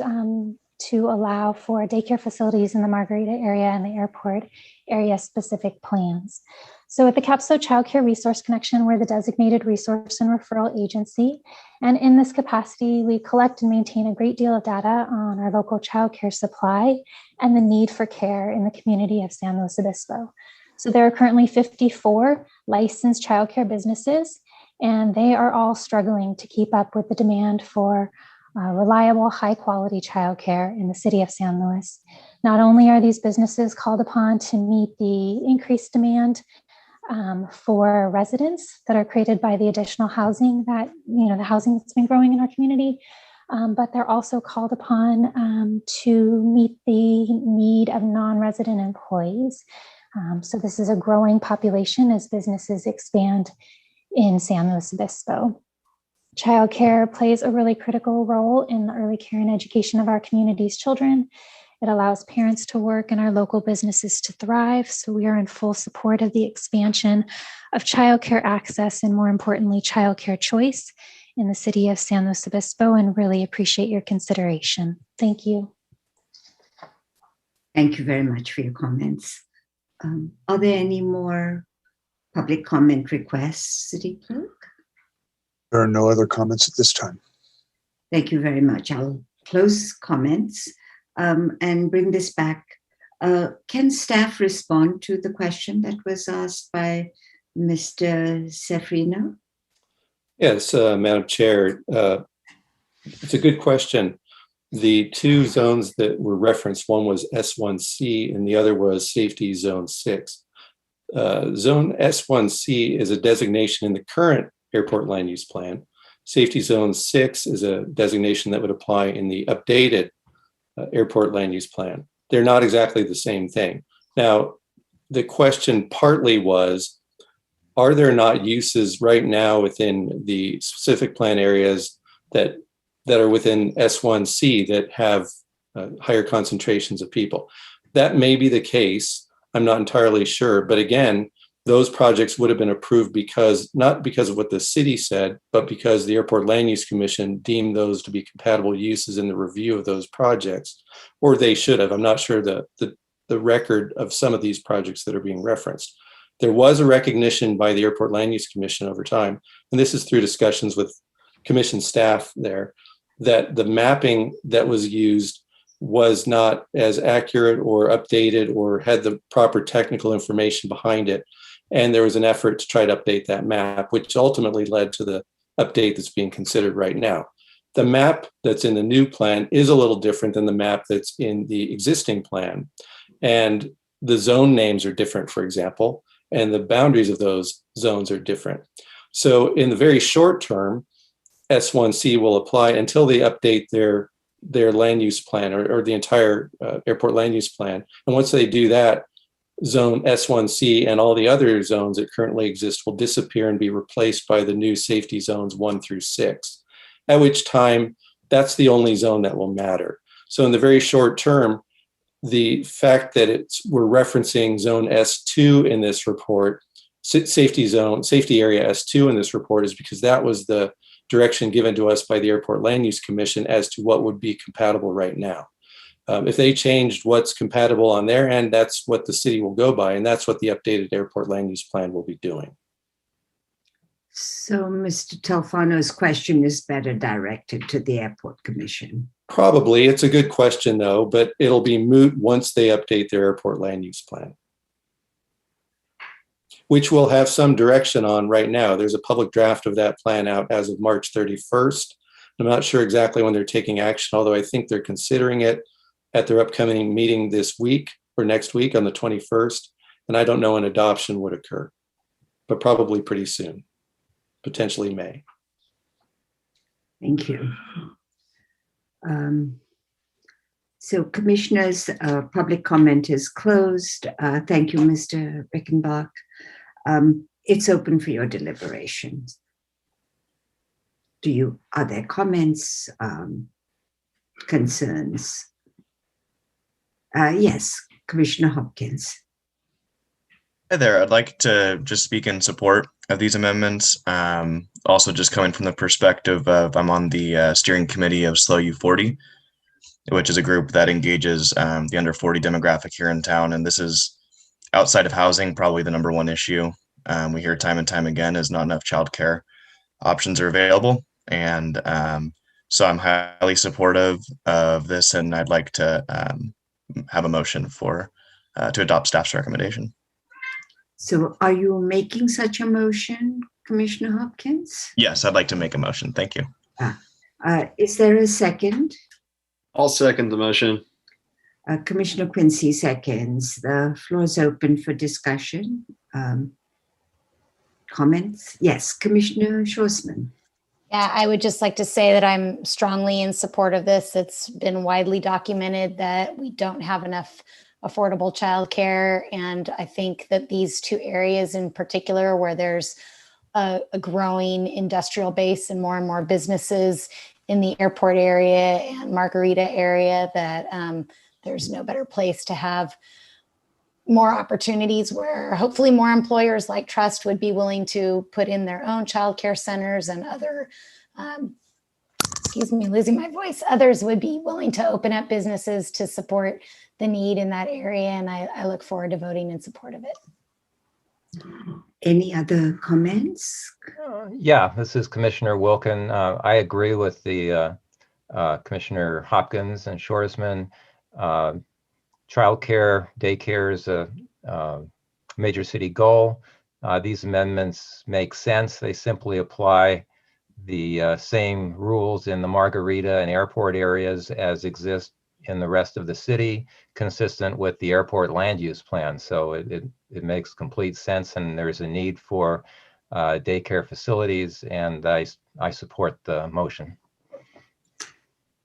to allow for daycare facilities in the Margarita area and the airport area specific plans. So at the CAPSO Child Care Resource Connection, we're the designated resource and referral agency. And in this capacity, we collect and maintain a great deal of data on our local child care supply and the need for care in the community of San Luis Obispo. So there are currently 54 licensed child care businesses, and they are all struggling to keep up with the demand for reliable, high-quality childcare in the city of San Luis. Not only are these businesses called upon to meet the increased demand for residents that are created by the additional housing that, the housing that's been growing in our community, but they're also called upon to meet the need of non-resident employees. So this is a growing population as businesses expand in San Luis Obispo. Childcare plays a really critical role in the early care and education of our community's children. It allows parents to work and our local businesses to thrive. So we are in full support of the expansion of childcare access and, more importantly, childcare choice in the city of San Luis Obispo, and really appreciate your consideration. Thank you. Thank you very much for your comments. Are there any more public comment requests, City Clerk? There are no other comments at this time. Thank you very much. I'll close comments and bring this back. Can staff respond to the question that was asked by Mr. Serrano? Yes, Madam Chair. It's a good question. The 2 zones that were referenced, one was S1C and the other was Safety Zone 6. Zone S1C is a designation in the current Airport Land Use Plan. Safety Zone 6 is a designation that would apply in the updated Airport Land Use Plan. They're not exactly the same thing. Now, the question partly was, are there not uses right now within the specific plan areas that are within S1C that have higher concentrations of people. That may be the case. I'm not entirely sure. But again, those projects would have been approved not because of what the city said, but because the Airport Land Use Commission deemed those to be compatible uses in the review of those projects, or they should have. I'm not sure the record of some of these projects that are being referenced. There was a recognition by the Airport Land Use Commission over time, and this is through discussions with commission staff there, that the mapping that was used was not as accurate or updated or had the proper technical information behind it. And there was an effort to try to update that map, which ultimately led to the update that's being considered right now. The map that's in the new plan is a little different than the map that's in the existing plan. And the zone names are different, for example, and the boundaries of those zones are different. So in the very short term, S1C will apply until they update their land use plan or the entire airport land use plan. And once they do that, zone S1C and all the other zones that currently exist will disappear and be replaced by the new safety zones 1 through 6, at which time that's the only zone that will matter. So in the very short term, the fact that we're referencing zone S2 in this report, safety area S2 in this report, is because that was the direction given to us by the Airport Land Use Commission as to what would be compatible right now. If they changed what's compatible on their end, that's what the city will go by, and that's what the updated airport land use plan will be doing. So Mr. Telfano's question is better directed to the Airport Commission. Probably. It's a good question, though, but it'll be moot once they update their airport land use plan, which we'll have some direction on right now. There's a public draft of that plan out as of March 31st. I'm not sure exactly when they're taking action, although I think they're considering it at their upcoming meeting this week or next week on the 21st. And I don't know when adoption would occur, but probably pretty soon, potentially May. Thank you. So commissioners, public comment is closed. Thank you, Mr. Rickenbach. It's open for your deliberations. Are there comments, concerns? Yes, Commissioner Hopkins. Hi there. I'd like to just speak in support of these amendments. Also just coming from the perspective of I'm on the steering committee of Slow U40, which is a group that engages the under 40 demographic here in town. And this is outside of housing, probably the #1 issue. We hear time and time again is not enough childcare options are available. And so I'm highly supportive of this, and I'd like to have a motion to adopt staff's recommendation. So are you making such a motion, Commissioner Hopkins? Yes, I'd like to make a motion. Thank you. Is there a second? I'll second the motion. Commissioner Quincy seconds. The floor is open for discussion. Comments? Yes, Commissioner Schwarzman. Yeah, I would just like to say that I'm strongly in support of this. It's been widely documented that we don't have enough affordable childcare. And I think that these two areas in particular, where there's a growing industrial base and more businesses in the airport area and Margarita area, that there's no better place to have more opportunities where hopefully more employers like Trust would be willing to put in their own childcare centers, and other, losing my voice, others would be willing to open up businesses to support the need in that area. And I look forward to voting in support of it. Any other comments? Yeah, this is Commissioner Wilkin. I agree with the Commissioner Hopkins and Schwarzman. Childcare, daycare is a major city goal. These amendments make sense. They simply apply the same rules in the Margarita and airport areas as exist in the rest of the city, consistent with the airport land use plan. So it makes complete sense, and there's a need for daycare facilities, and I support the motion.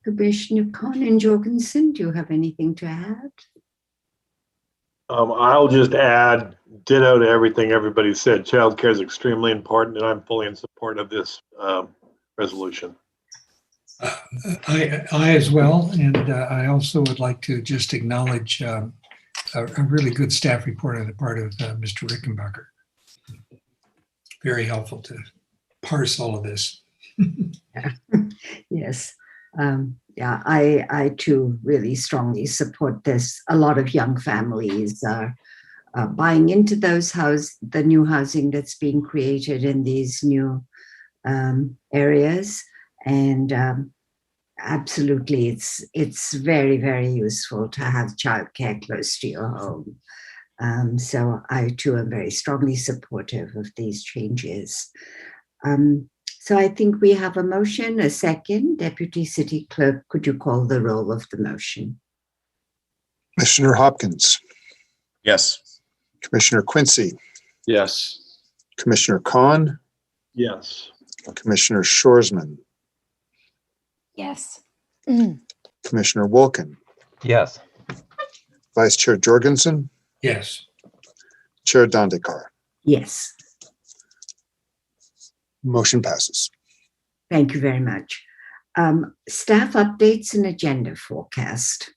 Commissioner Conan-Jorgensen, do you have anything to add? I'll just add ditto to everything everybody said. Childcare is extremely important, and I'm fully in support of this resolution. I as well, and I also would like to just acknowledge a really good staff report on the part of Mr. Rickenbacker. Very helpful to parse all of this. Yes. Yeah, I too really strongly support this. A lot of young families are buying into the new housing that's being created in these new areas. And absolutely, it's very, very useful to have childcare close to your home. So I too am very strongly supportive of these changes. So I think we have a motion, a second. Deputy City Clerk, could you call the roll of the motion? Commissioner Hopkins, Yes. Commissioner Quincy, Yes. Commissioner Khan, Yes. Commissioner Shoresman, Yes. Commissioner Wolkin, Yes. Vice Chair Jorgensen, Yes. Chair Dandekar. Yes. Motion passes. Thank you very much. Staff updates and agenda forecast.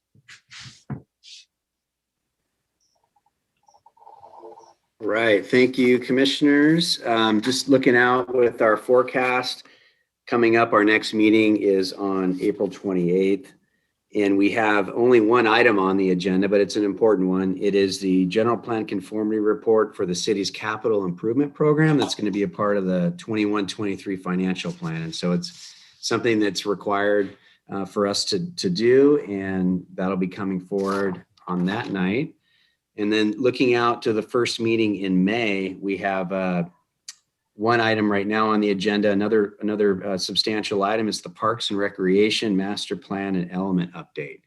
Right. Thank you, commissioners. Just looking out with our forecast coming up, our next meeting is on April 28th. And we have only one item on the agenda, but it's an important one. It is the general plan conformity report for the city's capital improvement program. That's going to be a part of the 21-23 financial plan. And so it's something that's required for us to do, and that'll be coming forward on that night. And then looking out to the first meeting in May, we have one item right now on the agenda. Another substantial item is the Parks and Recreation Master Plan and Element Update.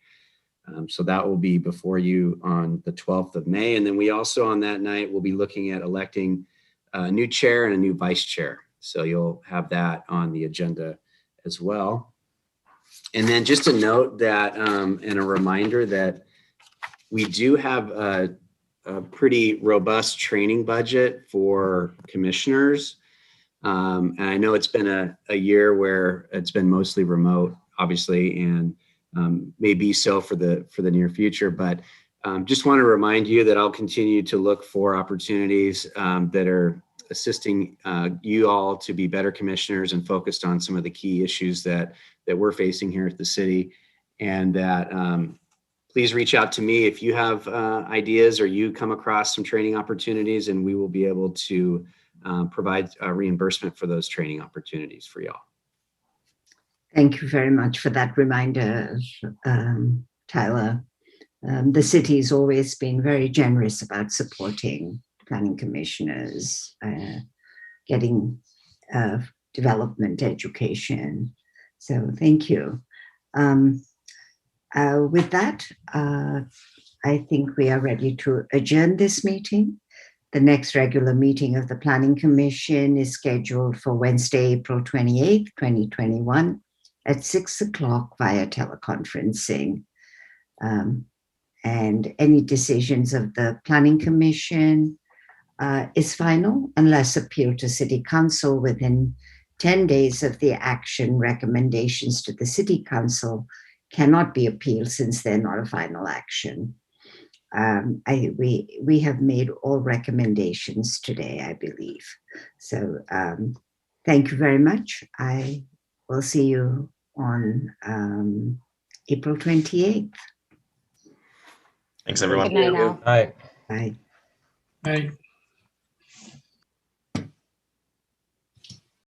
So that will be before you on the 12th of May. And then we also on that night will be looking at electing a new chair and a new vice chair. So you'll have that on the agenda as well. And then just a note that and a reminder that we do have a pretty robust training budget for commissioners. And I know it's been a year where it's been mostly remote, obviously, and may be so for the near future. But just want to remind you that I'll continue to look for opportunities that are assisting you all to be better commissioners and focused on some of the key issues that we're facing here at the city. And that please reach out to me if you have ideas or you come across some training opportunities, and we will be able to provide reimbursement for those training opportunities for y'all. Thank you very much for that reminder, Tyler. The city's always been very generous about supporting planning commissioners, getting development education. So thank you. With that, I think we are ready to adjourn this meeting. The next regular meeting of the Planning Commission is scheduled for Wednesday, April 28th, 2021 at 6 o'clock via teleconferencing. And any decisions of the Planning Commission is final unless appealed to City Council within 10 days of the action. Recommendations to the City Council cannot be appealed since they're not a final action. We have made all recommendations today, I believe. So thank you very much. I will see you on April 28th. Thanks, everyone. Good night now. All right. Bye. Right.